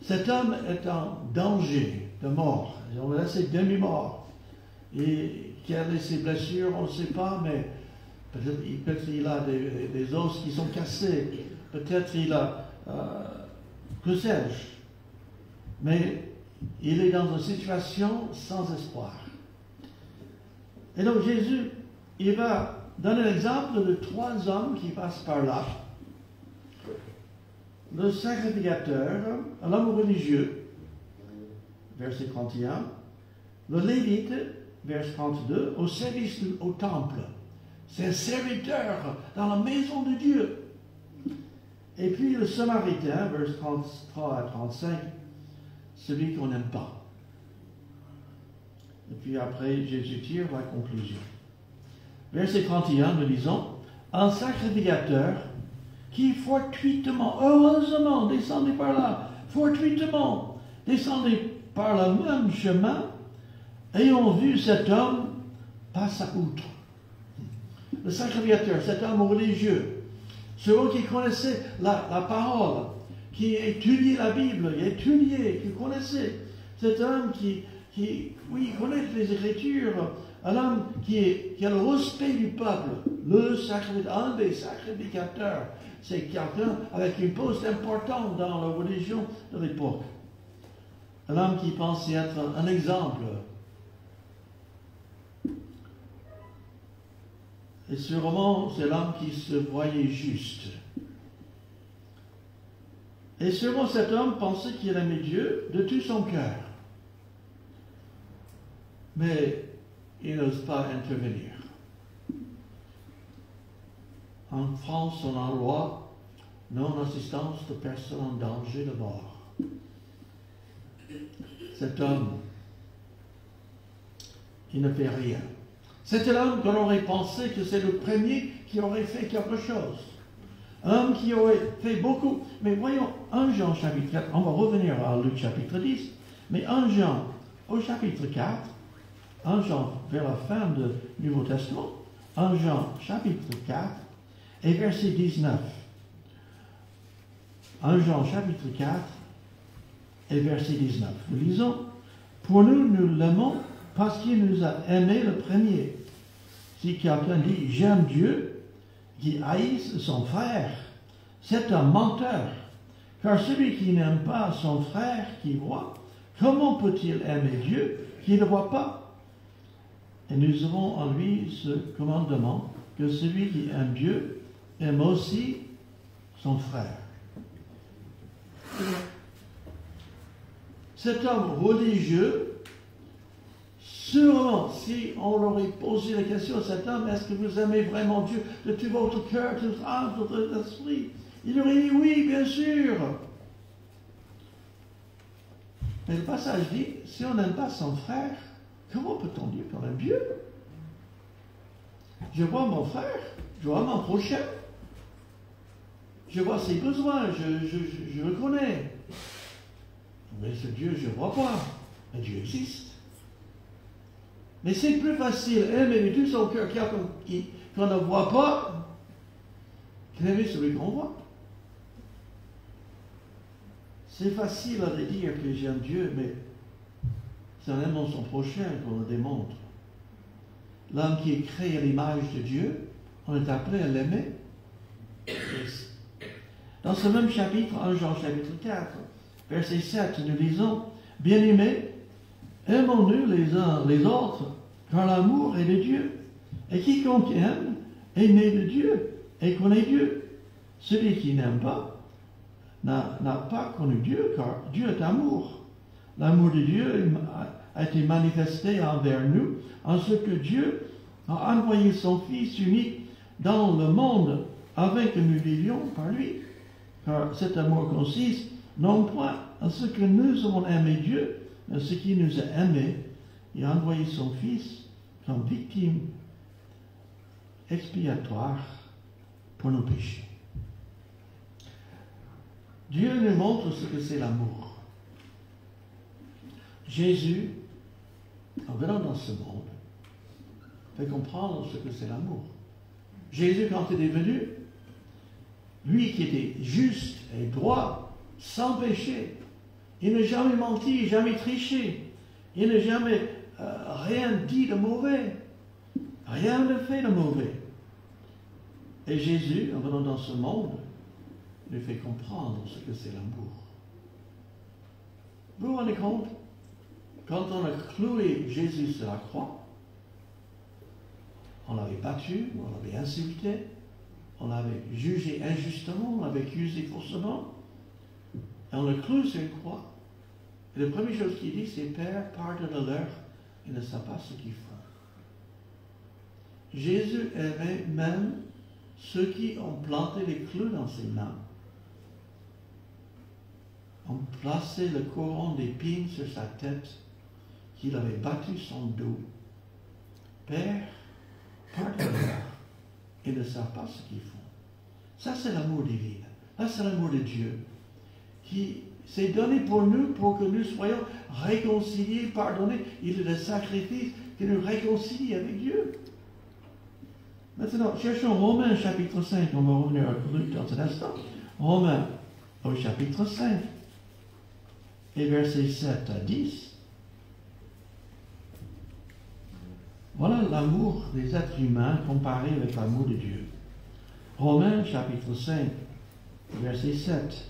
Cet homme est en danger de mort. Ils l'ont laissé demi-mort. Et quelles sont ses blessures, on ne sait pas, mais peut-être il a des os qui sont cassés. Peut-être il a... que sais-je. Mais il est dans une situation sans espoir. Et donc Jésus, il va donner l'exemple de 3 hommes qui passent par là. Le sacrificateur, l'homme religieux, verset 31. Le lévite, verset 32, au service au temple. C'est un serviteur dans la maison de Dieu. Et puis le samaritain, verset 33 à 35, celui qu'on n'aime pas. Et puis après, Jésus tire la conclusion. Verset 31, nous lisons: Un sacrificateur qui fortuitement, heureusement, descendait par là, fortuitement, descendait par le même chemin, ayant vu cet homme, passa outre. Le sacrificateur, cet homme religieux, celui qui connaissait la parole, qui étudiait la Bible, qui connaissait, cet homme qui connaît les Écritures, un homme qui a le respect du peuple, un des sacrificateurs, c'est quelqu'un avec une poste importante dans la religion de l'époque. un homme qui pensait être un exemple. Et sûrement, c'est l'homme qui se voyait juste. Et sûrement, cet homme pensait qu'il aimait Dieu de tout son cœur. Mais il n'ose pas intervenir. En France, on a la loi non-assistance de personnes en danger de mort. Cet homme, il ne fait rien. C'est un homme qu'on aurait pensé que c'est le premier qui aurait fait quelque chose. Un homme qui aurait fait beaucoup. Mais voyons, 1 Jean chapitre 4, on va revenir à Luc chapitre 10, mais 1 Jean au chapitre 4, 1 Jean vers la fin du Nouveau Testament, 1 Jean chapitre 4 et verset 19. 1 Jean chapitre 4 et verset 19. Nous lisons, pour nous l'aimons parce qu'il nous a aimés le premier. Si quelqu'un dit, j'aime Dieu, qui haïsse son frère, c'est un menteur. Car celui qui n'aime pas son frère qui voit, comment peut-il aimer Dieu qui ne voit pas? Et nous avons en lui ce commandement, que celui qui aime Dieu aime aussi son frère. Cet homme religieux, sûrement, si on leur aurait posé la question à cet homme, est-ce que vous aimez vraiment Dieu de tout votre cœur, de votre âme, de votre esprit? Il aurait dit oui, bien sûr. Mais le passage dit, si on n'aime pas son frère, comment peut-on dire qu'on aime Dieu? Je vois mon frère, je vois mon prochain, je vois ses besoins, je le connais. Mais ce Dieu, je ne vois pas. Mais Dieu existe. Mais c'est plus facile aimer de tout son cœur quelqu'un qu'on ne voit pas qu'aimer celui qu'on voit. C'est facile à dire que j'aime Dieu, mais c'est en aimant son prochain qu'on le démontre. L'homme qui est créé à l'image de Dieu, on est appelé à l'aimer. Dans ce même chapitre, 1 Jean chapitre 4, verset 7, nous lisons, bien-aimés, aimons-nous les uns les autres, car l'amour est de Dieu. Et quiconque aime est né de Dieu et connaît Dieu. Celui qui n'aime pas n'a pas connu Dieu, car Dieu est amour. L'amour de Dieu a été manifesté envers nous, en ce que Dieu a envoyé son Fils unique dans le monde, afin que nous vivions par lui. Car cet amour consiste non point en ce que nous avons aimé Dieu, mais ce qui nous a aimés et a envoyé son Fils comme victime expiatoire pour nos péchés. Dieu nous montre ce que c'est l'amour. Jésus, en venant dans ce monde, fait comprendre ce que c'est l'amour. Jésus, quand il est venu, lui qui était juste et droit, sans péché, il n'a jamais menti, jamais triché, il n'a jamais rien dit de mauvais, rien ne fait de mauvais. Et Jésus, en venant dans ce monde, lui fait comprendre ce que c'est l'amour. Vous vous rendez compte? Quand on a cloué Jésus sur la croix, on l'avait battu, on l'avait insulté, on l'avait jugé injustement, on l'avait accusé faussement, et on le cloue sur une croix. Et la première chose qu'il dit, c'est « Père, pardonne-leur, ils ne savent pas ce qu'ils font. » Jésus aimait même ceux qui ont planté les clous dans ses mains, ont placé le couronne d'épines sur sa tête, qu'il avait battu son dos. Père, pardonne-leur, ils ne savent pas ce qu'ils font. Ça, c'est l'amour divin. Ça, c'est l'amour de Dieu qui s'est donné pour nous, pour que nous soyons réconciliés, pardonnés. Il est le sacrifice qui nous réconcilie avec Dieu. Maintenant, cherchons Romains chapitre 5. On va revenir à Luc dans un instant. Romains au chapitre 5 et versets 7 à 10. Voilà l'amour des êtres humains comparé avec l'amour de Dieu. Romains chapitre 5, verset 7.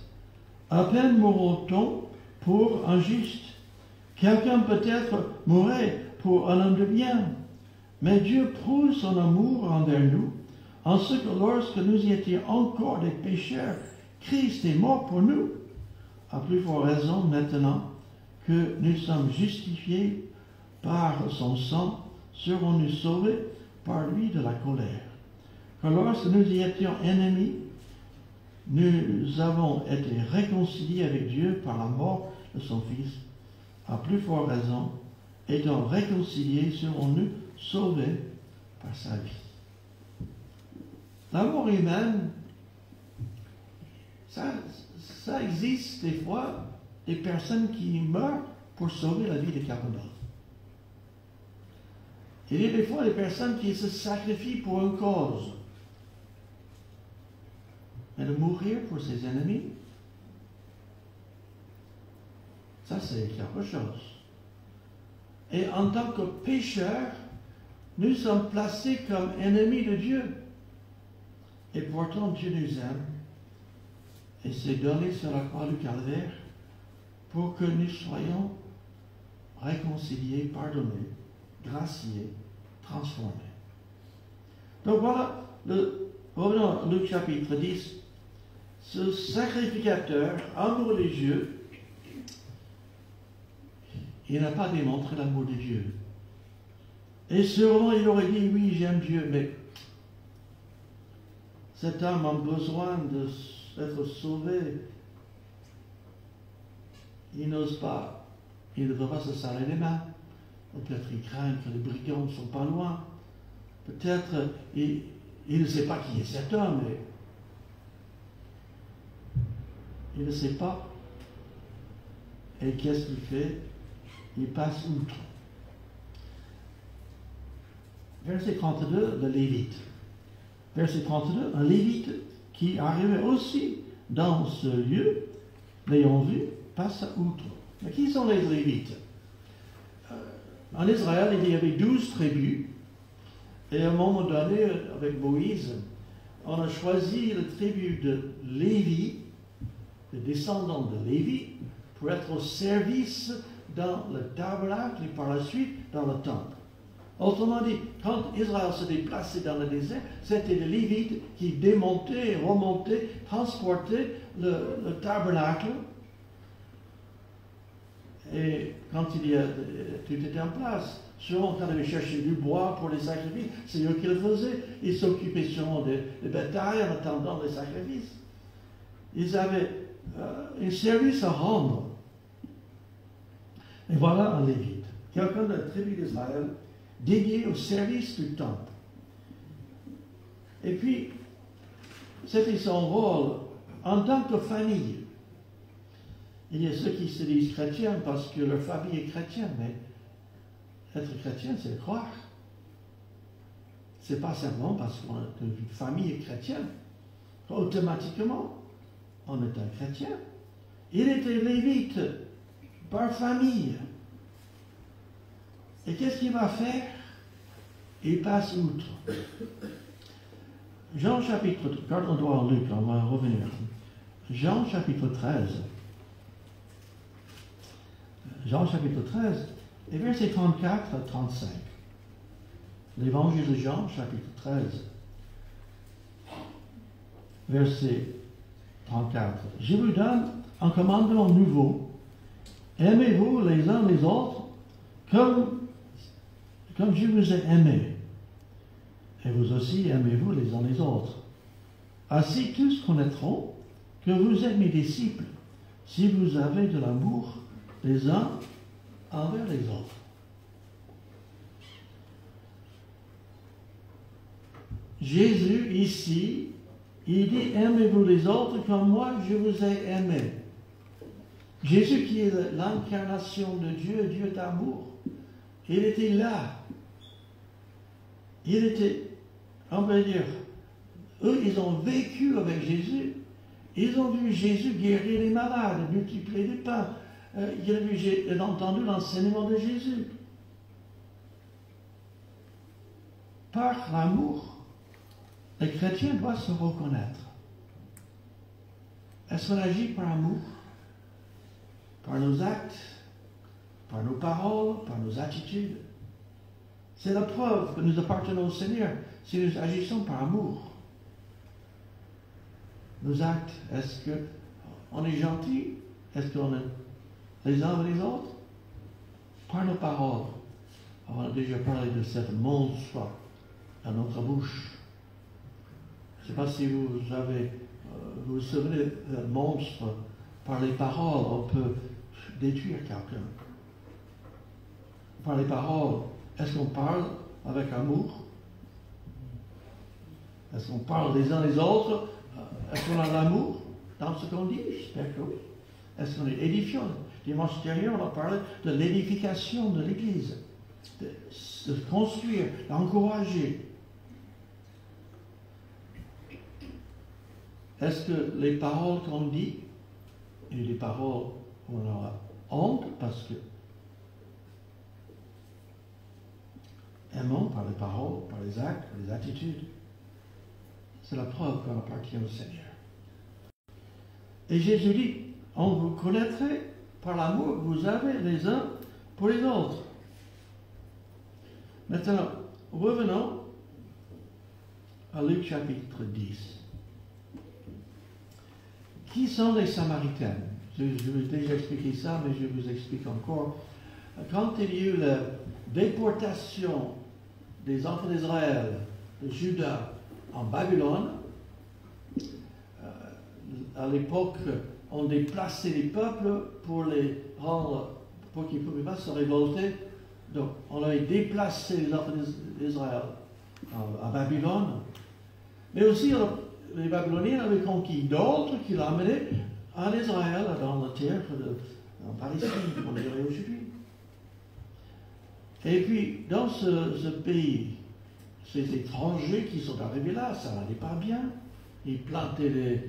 À peine mourra-t-on pour un juste, Quelqu'un peut-être mourrait pour un homme de bien, mais Dieu prouve son amour envers nous, en ce que lorsque nous étions encore des pécheurs, Christ est mort pour nous. À plus forte raison maintenant que nous sommes justifiés par son sang, serons-nous sauvés par lui de la colère. Que lorsque nous étions ennemis, nous avons été réconciliés avec Dieu par la mort de son Fils. À plus forte raison, étant réconciliés, serons-nous sauvés par sa vie. L'amour humain, ça existe des fois, des personnes qui meurent pour sauver la vie de quelqu'un d'autre. Il y a des fois des personnes qui se sacrifient pour une cause. Mais de mourir pour ses ennemis, ça c'est quelque chose. Et en tant que pécheurs, nous sommes placés comme ennemis de Dieu. Et pourtant Dieu nous aime et s'est donné sur la croix du calvaire pour que nous soyons réconciliés, pardonnés, graciés, transformés. Donc voilà, revenons à Luc chapitre 10. Ce sacrificateur, amoureux de Dieu, il n'a pas démontré l'amour de Dieu. Et sûrement il aurait dit, oui, j'aime Dieu, mais cet homme a besoin d'être sauvé. Il n'ose pas. Il ne veut pas se saler les mains. Peut-être il craint que les brigands ne sont pas loin. Peut-être il ne sait pas qui est cet homme. Mais il ne sait pas. Et qu'est-ce qu'il fait? Il passe outre. Verset 32, le Lévite. Verset 32, un Lévite qui arrivait aussi dans ce lieu, l'ayant vu, passe outre. Mais qui sont les Lévites? En Israël, il y avait 12 tribus. Et à un moment donné, avec Moïse, on a choisi la tribu de Lévi, les descendants de Lévi, pour être au service dans le tabernacle et par la suite dans le temple. Autrement dit, quand Israël se déplaçait dans le désert, c'était les Lévites qui démontaient, remontaient, transportaient le tabernacle. Et quand tout était en place, sûrement quand ils avaient cherché du bois pour les sacrifices, c'est eux qui le faisaient. Ils s'occupaient sûrement des bétails en attendant les sacrifices. Ils avaient un service à rendre. Et voilà un Lévite, quelqu'un de la tribu d'Israël, dédié au service du temple. Et puis, c'était son rôle en tant que famille. Il y a ceux qui se disent chrétiens parce que leur famille est chrétienne, mais être chrétien, c'est croire. C'est pas simplement parce qu'une famille est chrétienne. Automatiquement, on est un chrétien. Il était lévite par famille. Et qu'est-ce qu'il va faire? Il passe outre. Jean chapitre, quand on doit en Luc, on va revenir. Jean chapitre 13. Jean chapitre 13, et versets 34 à 35. L'évangile de Jean chapitre 13, verset 34. Je vous donne un commandement nouveau. Aimez-vous les uns les autres comme je vous ai aimé. Et vous aussi aimez-vous les uns les autres. Ainsi tous connaîtront que vous êtes mes disciples, si vous avez de l'amour les uns envers les autres. Jésus, ici, il dit, aimez-vous les autres comme moi je vous ai aimé. Jésus qui est l'incarnation de Dieu, Dieu d'amour, il était là. Il était, on peut dire, eux, ils ont vécu avec Jésus. Ils ont vu Jésus guérir les malades, multiplier les pains. Ils ont entendu l'enseignement de Jésus. Par l'amour, les chrétiens doivent se reconnaître. Est-ce qu'on agit par amour? Par nos actes? par nos paroles, par nos attitudes. C'est la preuve que nous appartenons au Seigneur si nous agissons par amour. Nos actes, est-ce qu'on est gentil? Est-ce qu'on est les uns avec les autres? Par nos paroles. On a déjà parlé de cette monstre dans notre bouche. Je ne sais pas si vous vous souvenez de monstre. Par les paroles, on peut détruire quelqu'un. Par les paroles, est-ce qu'on parle avec amour? Est-ce qu'on parle les uns les autres? Est-ce qu'on a l'amour dans ce qu'on dit? J'espère que oui. Est-ce qu'on est édifiant? Dimanche dernier, on a parlé de l'édification de l'Église, de construire, d'encourager. Est-ce que les paroles qu'on dit, et les paroles où on a honte, parce que aimons par les paroles, par les actes, par les attitudes, c'est la preuve qu'on appartient au Seigneur. Et Jésus dit, on vous connaîtrait par l'amour que vous avez les uns pour les autres. Maintenant, revenons à Luc chapitre 10. Qui sont les Samaritains? Je vous ai déjà expliqué ça, mais je vous explique encore. Quand il y a eu la déportation des enfants d'Israël, de Juda, en Babylone, à l'époque, on déplaçait les peuples pour les rendre, pour qu'ils ne pouvaient pas se révolter. Donc, on avait déplacé les enfants d'Israël à Babylone. Mais aussi, les Babyloniens avaient conquis d'autres qui l'amenaient en Israël, dans la terre en Palestine, on dirait aujourd'hui. Et puis, dans ce pays, ces étrangers qui sont arrivés là, ça n'allait pas bien. Ils plantaient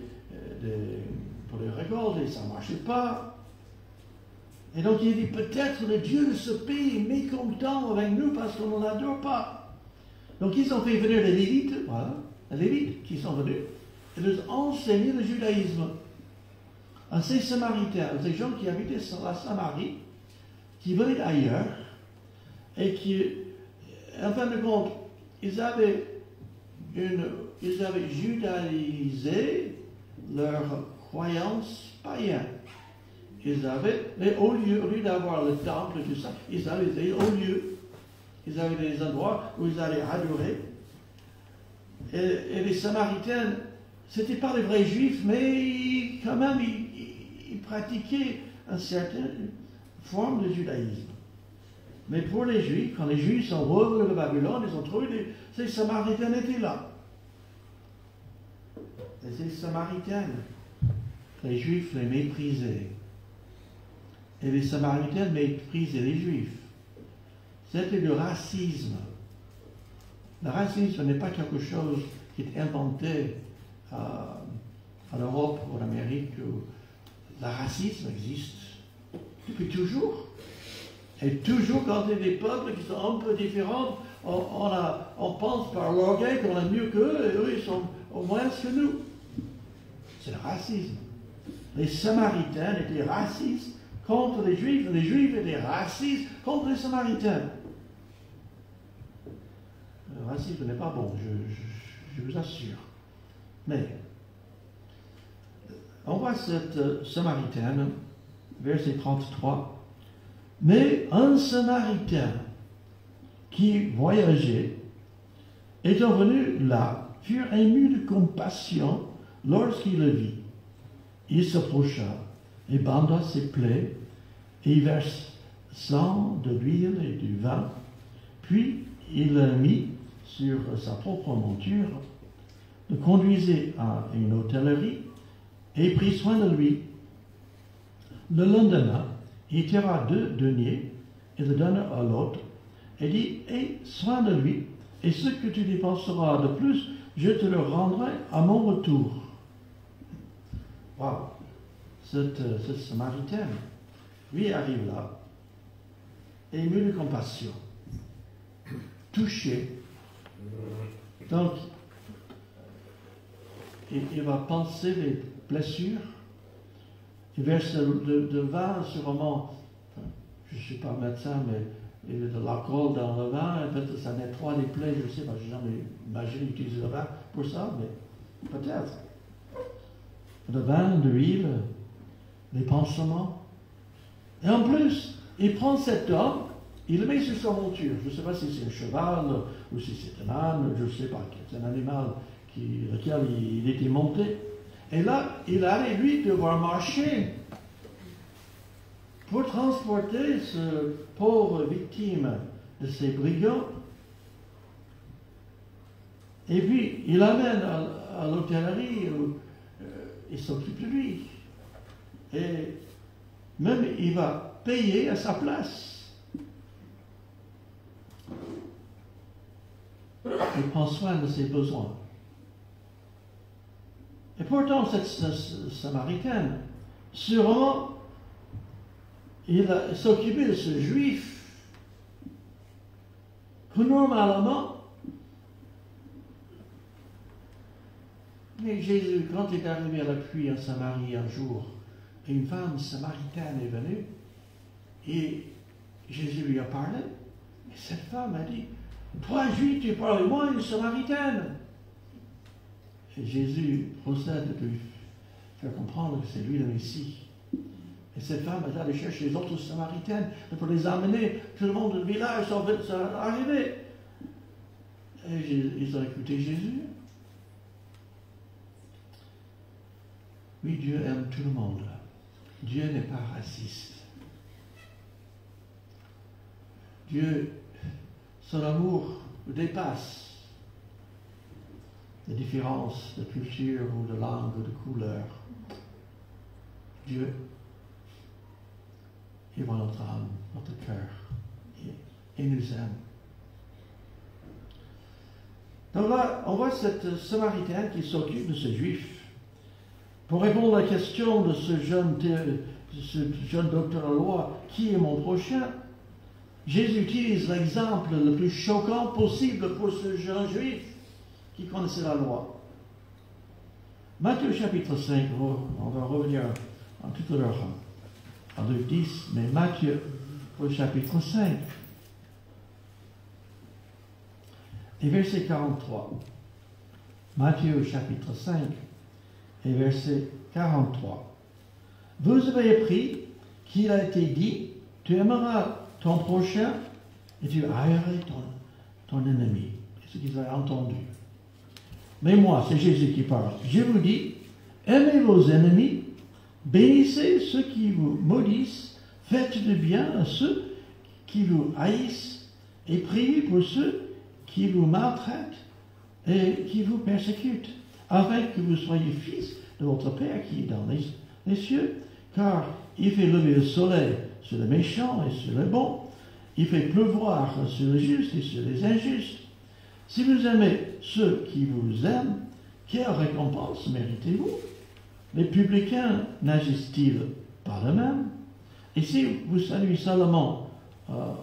pour les récoltes et ça ne marchait pas. Et donc il dit, peut-être le Dieu de ce pays est mécontent avec nous parce qu'on ne l'adore pas. Donc ils ont fait venir les Lévites, voilà, les Lévites qui sont venus, et nous ont enseigné le judaïsme à ces Samaritains, à ces gens qui habitaient sur la Samarie, qui venaient d'ailleurs, et qui, en fin de compte, ils avaient judaïsé leur croyance païenne. Ils avaient, mais au lieu d'avoir le temple et tout ça, ils avaient des endroits où ils allaient adorer. Et les Samaritains, ce n'étaient pas les vrais Juifs, mais quand même, ils pratiquaient une certaine forme de judaïsme. Mais pour les Juifs, quand les Juifs sont revenus de Babylone, ils ont trouvé que ces Samaritains étaient là. Et ces Samaritains, les Juifs les méprisaient. Et les Samaritains méprisaient les Juifs. C'était le racisme. Le racisme n'est pas quelque chose qui est inventé à l'Europe ou en Amérique. Le racisme existe depuis toujours. Et toujours quand il y a des peuples qui sont un peu différents, on pense par l'orgueil qu'on est mieux qu'eux et eux ils sont au moins que nous. C'est le racisme. Les Samaritains étaient racistes contre les Juifs, et les Juifs étaient racistes contre les Samaritains. Le racisme n'est pas bon, je vous assure. Mais, on voit cette Samaritaine, verset 33. Mais un Samaritain qui voyageait, étant venu là, fut ému de compassion lorsqu'il le vit. Il s'approcha et banda ses plaies, et y versant de l'huile et du vin, puis il le mit sur sa propre monture, le conduisit à une hôtellerie et prit soin de lui. Le lendemain, il tira 2 deniers et le donna à l'autre, et dit, aie soin de lui, et ce que tu dépenseras de plus, je te le rendrai à mon retour. Wow. Cette Samaritaine, lui arrive là, ému de compassion, touché. Donc, il va penser les blessures. Il verse de vin sûrement, je ne suis pas médecin, mais il y a de l'alcool dans le vin, peut-être ça nettoie les plaies, je ne sais pas, je n'ai jamais imaginé utiliser le vin pour ça, mais peut-être. Le vin, l'huile, les pansements. Et en plus, il prend cet homme, il le met sur sa monture. Je ne sais pas si c'est un cheval ou si c'est un âne, je ne sais pas. C'est un animal lequel il était monté. Et là, il allait lui devoir marcher pour transporter ce pauvre victime de ces brigands. Et puis, il l'amène à l'hôtellerie où il s'occupe de lui. Et même, il va payer à sa place. Il prend soin de ses besoins. Et pourtant, cette Samaritaine, sûrement, il s'occupait de ce juif que normalement, mais Jésus, quand il est arrivé à la pluie en Samarie un jour, une femme samaritaine est venue et Jésus lui a parlé. Et cette femme a dit, toi juif, tu parles de moi, une samaritaine. Et Jésus procède de lui faire comprendre que c'est lui le Messie. Et cette femme est allée chercher les autres samaritaines pour les amener. Tout le monde du village sont arrivés. Et ils ont écouté Jésus. Oui, Dieu aime tout le monde. Dieu n'est pas raciste. Dieu, son amour dépasse les différences de culture ou de langue ou de couleur. Dieu, il voit notre âme, notre cœur, et nous aime. Donc là, on voit cette Samaritaine qui s'occupe de ce Juif. Pour répondre à la question de ce jeune docteur de la loi, qui est mon prochain, Jésus utilise l'exemple le plus choquant possible pour ce jeune Juif qui connaissait la loi. Matthieu chapitre 5, on va revenir en tout à l'heure en Luc 10, mais Matthieu au chapitre 5 et verset 43. Matthieu chapitre 5 et verset 43. Vous avez appris qu'il a été dit, tu aimeras ton prochain et tu haïrais ton ennemi. C'est ce qu'ils ont entendu. Mais moi, c'est Jésus qui parle. Je vous dis, aimez vos ennemis, bénissez ceux qui vous maudissent, faites du bien à ceux qui vous haïssent et priez pour ceux qui vous maltraitent et qui vous persécutent, afin que vous soyez fils de votre Père qui est dans les cieux, car il fait lever le soleil sur les méchants et sur les bons, il fait pleuvoir sur les justes et sur les injustes. Si vous aimez ceux qui vous aiment, quelle récompense méritez-vous? Les publicains n'agissent-ils pas de même? Et si vous saluez seulement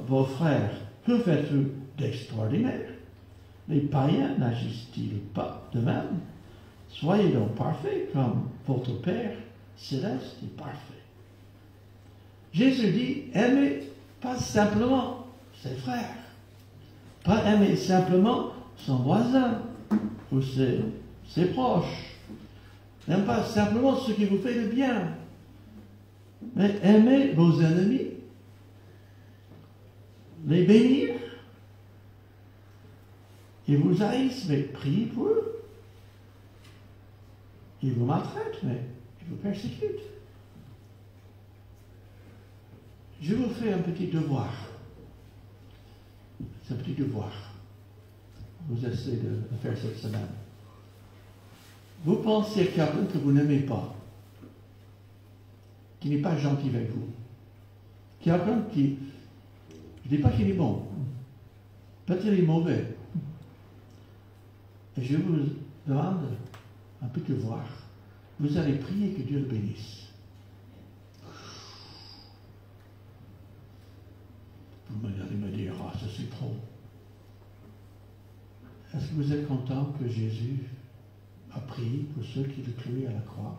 vos frères, que faites-vous d'extraordinaire? Les païens n'agissent-ils pas de même? Soyez donc parfaits comme votre Père céleste est parfait. Jésus dit, aimez pas simplement ses frères, pas aimer simplement son voisin ou ses proches, n'aime pas simplement ce qui vous fait le bien, mais aimez vos ennemis, les bénir. Ils vous haïssent, mais priez pour eux. Ils vous maltraitent, mais ils vous persécutent. Je vous fais un petit devoir. C'est un petit devoir. Vous essayez de faire cette semaine. Vous pensez à quelqu'un que vous n'aimez pas, qui n'est pas gentil avec vous. Quelqu'un qui, je ne dis pas qu'il est bon, peut-être qu'il est mauvais. Et je vous demande un petit devoir. Vous allez prier que Dieu le bénisse. Vous allez me dire, ah, ça c'est trop. Est-ce que vous êtes content que Jésus a prié pour ceux qui le clouaient à la croix?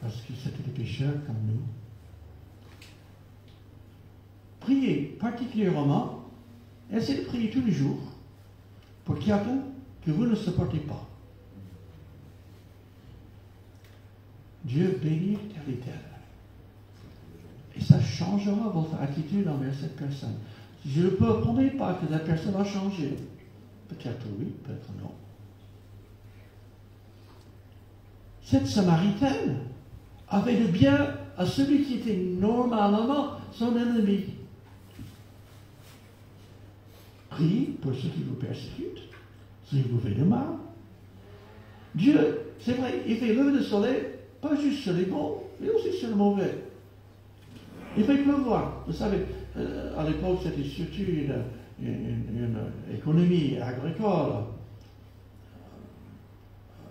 Parce que c'était des pécheurs comme nous. priez particulièrement, essayez de prier tous les jours pour quelqu'un que vous ne supportez pas. Dieu bénit tel et tel. Et ça changera votre attitude envers cette personne. Je ne peux promettre pas que la personne va changer. Peut-être oui, peut-être non. Cette Samaritaine avait le bien à celui qui était normalement son ennemi. Priez pour ceux qui vous persécutent, ceux qui vous font du mal. Dieu, c'est vrai, il fait lever le soleil, pas juste sur les bons, mais aussi sur les mauvais. Il fait pleuvoir. Vous savez, à l'époque, c'était surtout une économie agricole.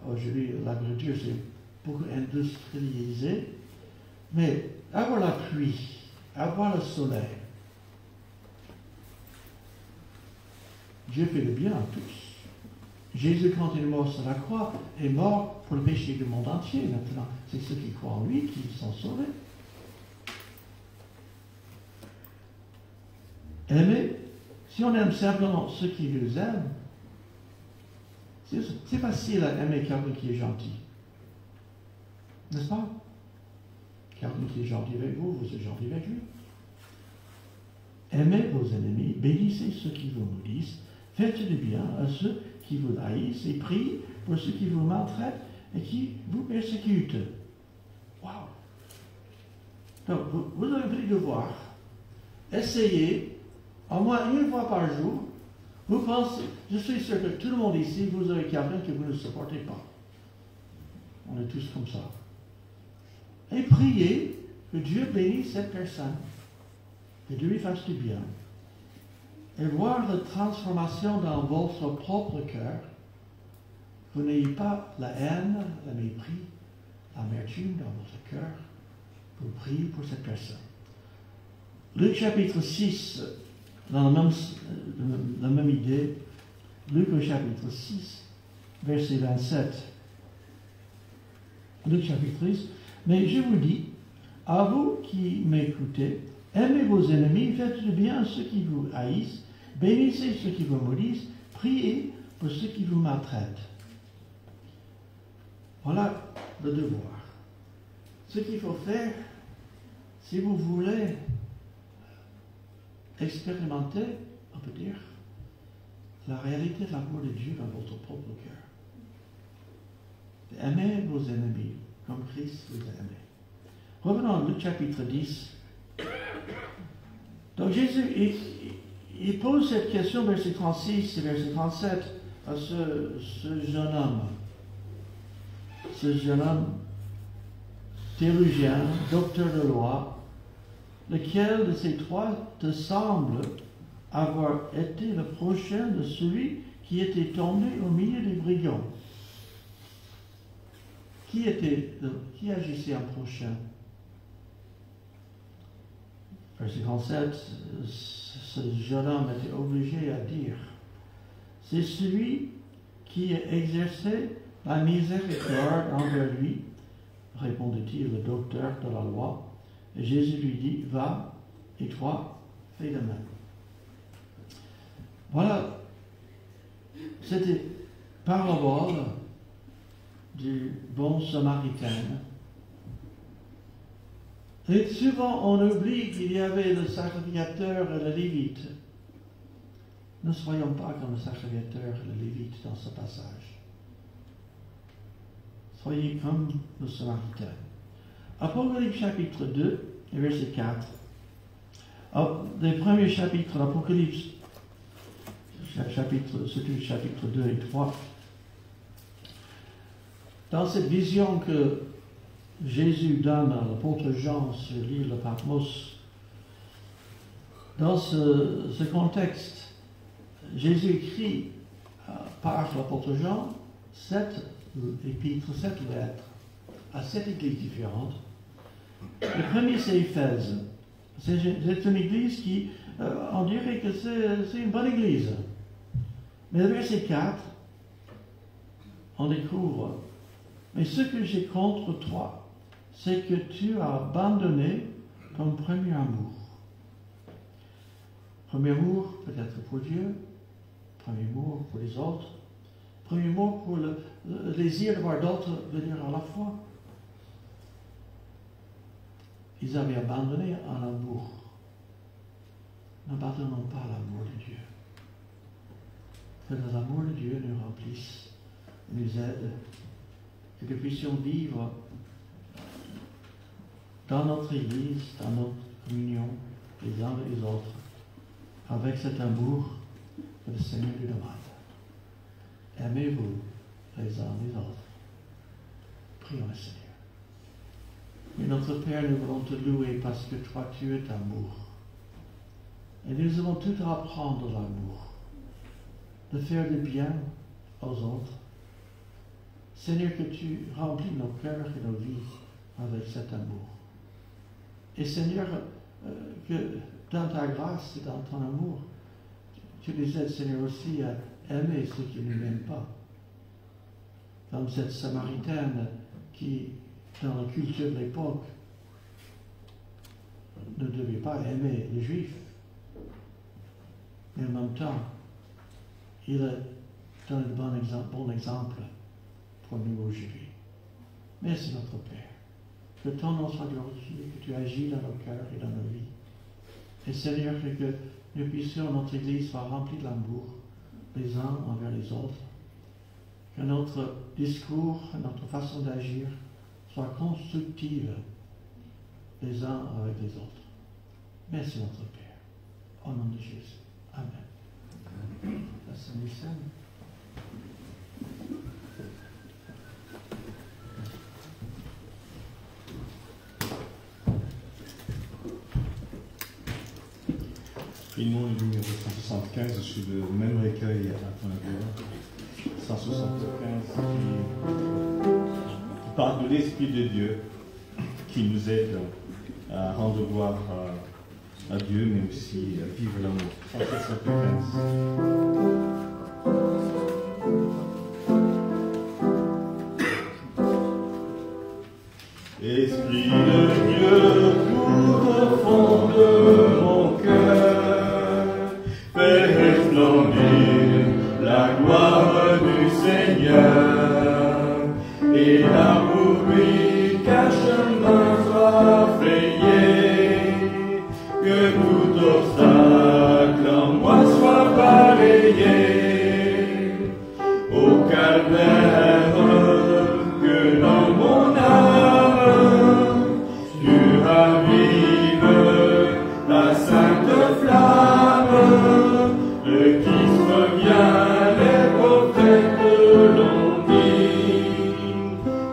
Aujourd'hui, l'agriculture, c'est beaucoup industrialisé. Mais avoir la pluie, avoir le soleil, Dieu fait le bien à tous. Jésus, quand il est mort sur la croix, est mort pour le péché du monde entier. Maintenant, c'est ceux qui croient en lui qui sont sauvés. Aimer, si on aime simplement ceux qui nous aiment, c'est facile à aimer quelqu'un qui est gentil. N'est-ce pas? Quelqu'un qui est gentil avec vous, vous êtes gentil avec lui. Aimez vos ennemis, bénissez ceux qui vous maudissent, faites du bien à ceux qui vous haïssent et priez pour ceux qui vous maltraitent et qui vous persécutent. Wow! Donc, vous avez un petit devoir. Essayez, au moins une fois par jour, vous pensez, je suis sûr que tout le monde ici, vous avez quelqu'un que vous ne supportez pas. On est tous comme ça. Et priez que Dieu bénisse cette personne, que Dieu lui fasse du bien. Et voir la transformation dans votre propre cœur. Vous n'ayez pas la haine, le mépris, l'amertume dans votre cœur. Vous priez pour cette personne. Luc chapitre 6, dans la même idée, Luc au chapitre 6, verset 27. Luc chapitre 6, mais je vous dis, à vous qui m'écoutez, aimez vos ennemis, faites du bien à ceux qui vous haïssent, bénissez ceux qui vous maudissent, priez pour ceux qui vous maltraitent. Voilà le devoir. Ce qu'il faut faire, si vous voulez expérimenter, on peut dire, la réalité de l'amour de Dieu dans votre propre cœur. Aimez vos ennemis comme Christ vous a aimé. Revenons à Luc chapitre 10. Donc Jésus, il pose cette question, verset 36 et verset 37, à ce jeune homme. Ce jeune homme théologien, docteur de loi, lequel de ces trois te semble avoir été le prochain de celui qui était tombé au milieu des brigands? Qui agissait en prochain? Verset 37, ce jeune homme était obligé à dire, c'est celui qui exerçait la miséricorde envers lui, répondit-il, le docteur de la loi. Et Jésus lui dit, va, et toi, fais de même. Voilà, c'était parabole du bon samaritain. Et souvent, on oublie qu'il y avait le sacrificateur et le lévite. Ne soyons pas comme le sacrificateur et le lévite dans ce passage. Soyez comme le samaritain. Apocalypse chapitre 2, verset 4. Les premiers chapitres d'Apocalypse, surtout chapitre 2 et 3, dans cette vision que Jésus donne à l'apôtre Jean sur l'île de Patmos, dans ce contexte, Jésus écrit par l'apôtre Jean 7 épîtres, 7 lettres à 7 églises différentes. Le premier, c'est Éphèse. C'est une église qui, on dirait que c'est une bonne église. Mais le verset 4, on découvre, mais ce que j'ai contre toi, c'est que tu as abandonné ton premier amour. Premier amour, peut-être pour Dieu, premier amour pour les autres, premier amour pour le désir de voir d'autres venir à la foi. Ils avaient abandonné un amour. N'abandonnons pas l'amour de Dieu. Que l'amour de Dieu nous remplisse, nous aide, que nous puissions vivre dans notre Église, dans notre communion, les uns et les autres, avec cet amour que le Seigneur nous demande. Aimez-vous les uns les autres. Prions le Seigneur. Et notre Père, nous voulons te louer parce que toi, tu es amour. Et nous avons tout à apprendre l'amour, de faire du bien aux autres. Seigneur, que tu remplis nos cœurs et nos vies avec cet amour. Et Seigneur, que dans ta grâce et dans ton amour, tu les aides, Seigneur, aussi à aimer ceux qui ne m'aiment pas. Comme cette Samaritaine qui, dans la culture de l'époque, ne devait pas aimer les Juifs. Mais en même temps, il a donné de bon exemple pour nous aujourd'hui. Merci notre Père. Que ton nom soit glorifié, que tu agis dans nos cœurs et dans nos vies. Et Seigneur, que nous puissions, notre Église soit remplie de l'amour, les uns envers les autres. Que notre discours, notre façon d'agir soit constructive les uns avec les autres. Merci notre Père. Au nom de Jésus. Amen. La Sainte Seine. Prions le numéro 175, je suis le même recueil à ton avis. 175 qui parle de l'Esprit de Dieu qui nous aide à rendre gloire à Dieu, mais aussi à vivre l'amour. 175. Esprit de Dieu, tout au fond de mon cœur, fais resplendir la gloire du Seigneur, et l'amour lui qu'un chemin soit frayé, que tout obstacle en moi soit balayé, au calvaire que dans mon âme tu ravives la sainte flamme, de qui revient les prophètes l'ont dit.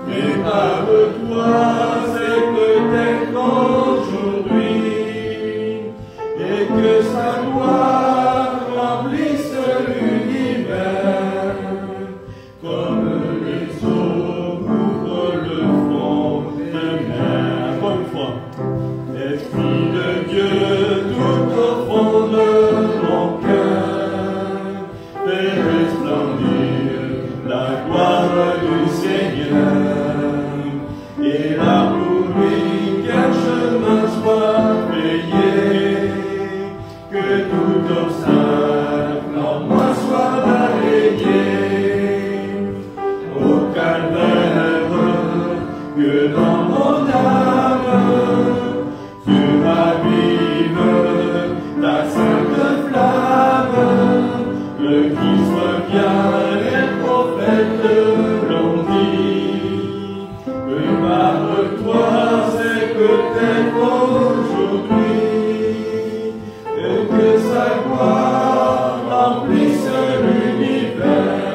Prépare-toi, c'est peut-être aujourd'hui, et que sa gloire remplisse l'univers, comme les eaux couvrent le fond de mer. Encore une fois. Esprit de Dieu, tout au fond de mon cœur, fais resplendir la gloire du Seigneur, et là pour lui qu'un chemin soit frayé, que tout obstacle en moi soit balayé, au calvaire que dans mon âme tu ravives ta sainte flamme, le Christ revient, les prophètes l'ont dit. Prépare-toi, c'est peut-être aujourd'hui, et que sa gloire remplisse l'univers,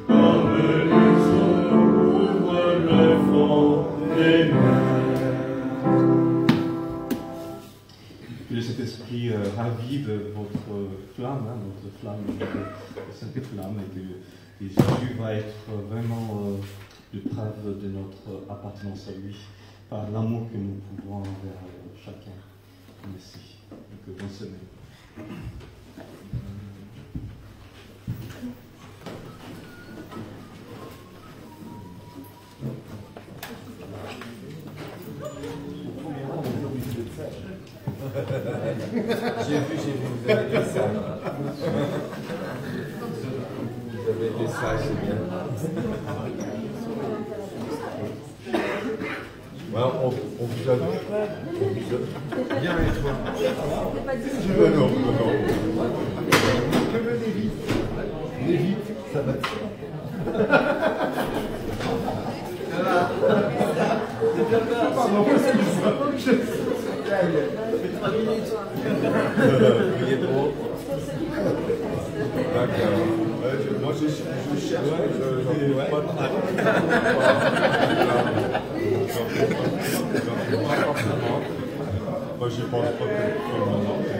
comme les eaux couvrent le fond des mers. Que cet esprit ravive votre flamme, votre flamme, cette flamme, et que Jésus va être vraiment le preuve de notre appartenance à lui, par l'amour que nous pouvons envers chacun. Merci. Et que bonne semaine. J'ai vu, vous avez été sage. Vous avez été sage, c'est bien. Voilà, on vous a vu. Bien, et toi? Non. Que le Lévi. Lévi, ça va. Pardon, il est beau. D'accord. Moi, je cherche, j'en ai pas de moi, j'y pense pas.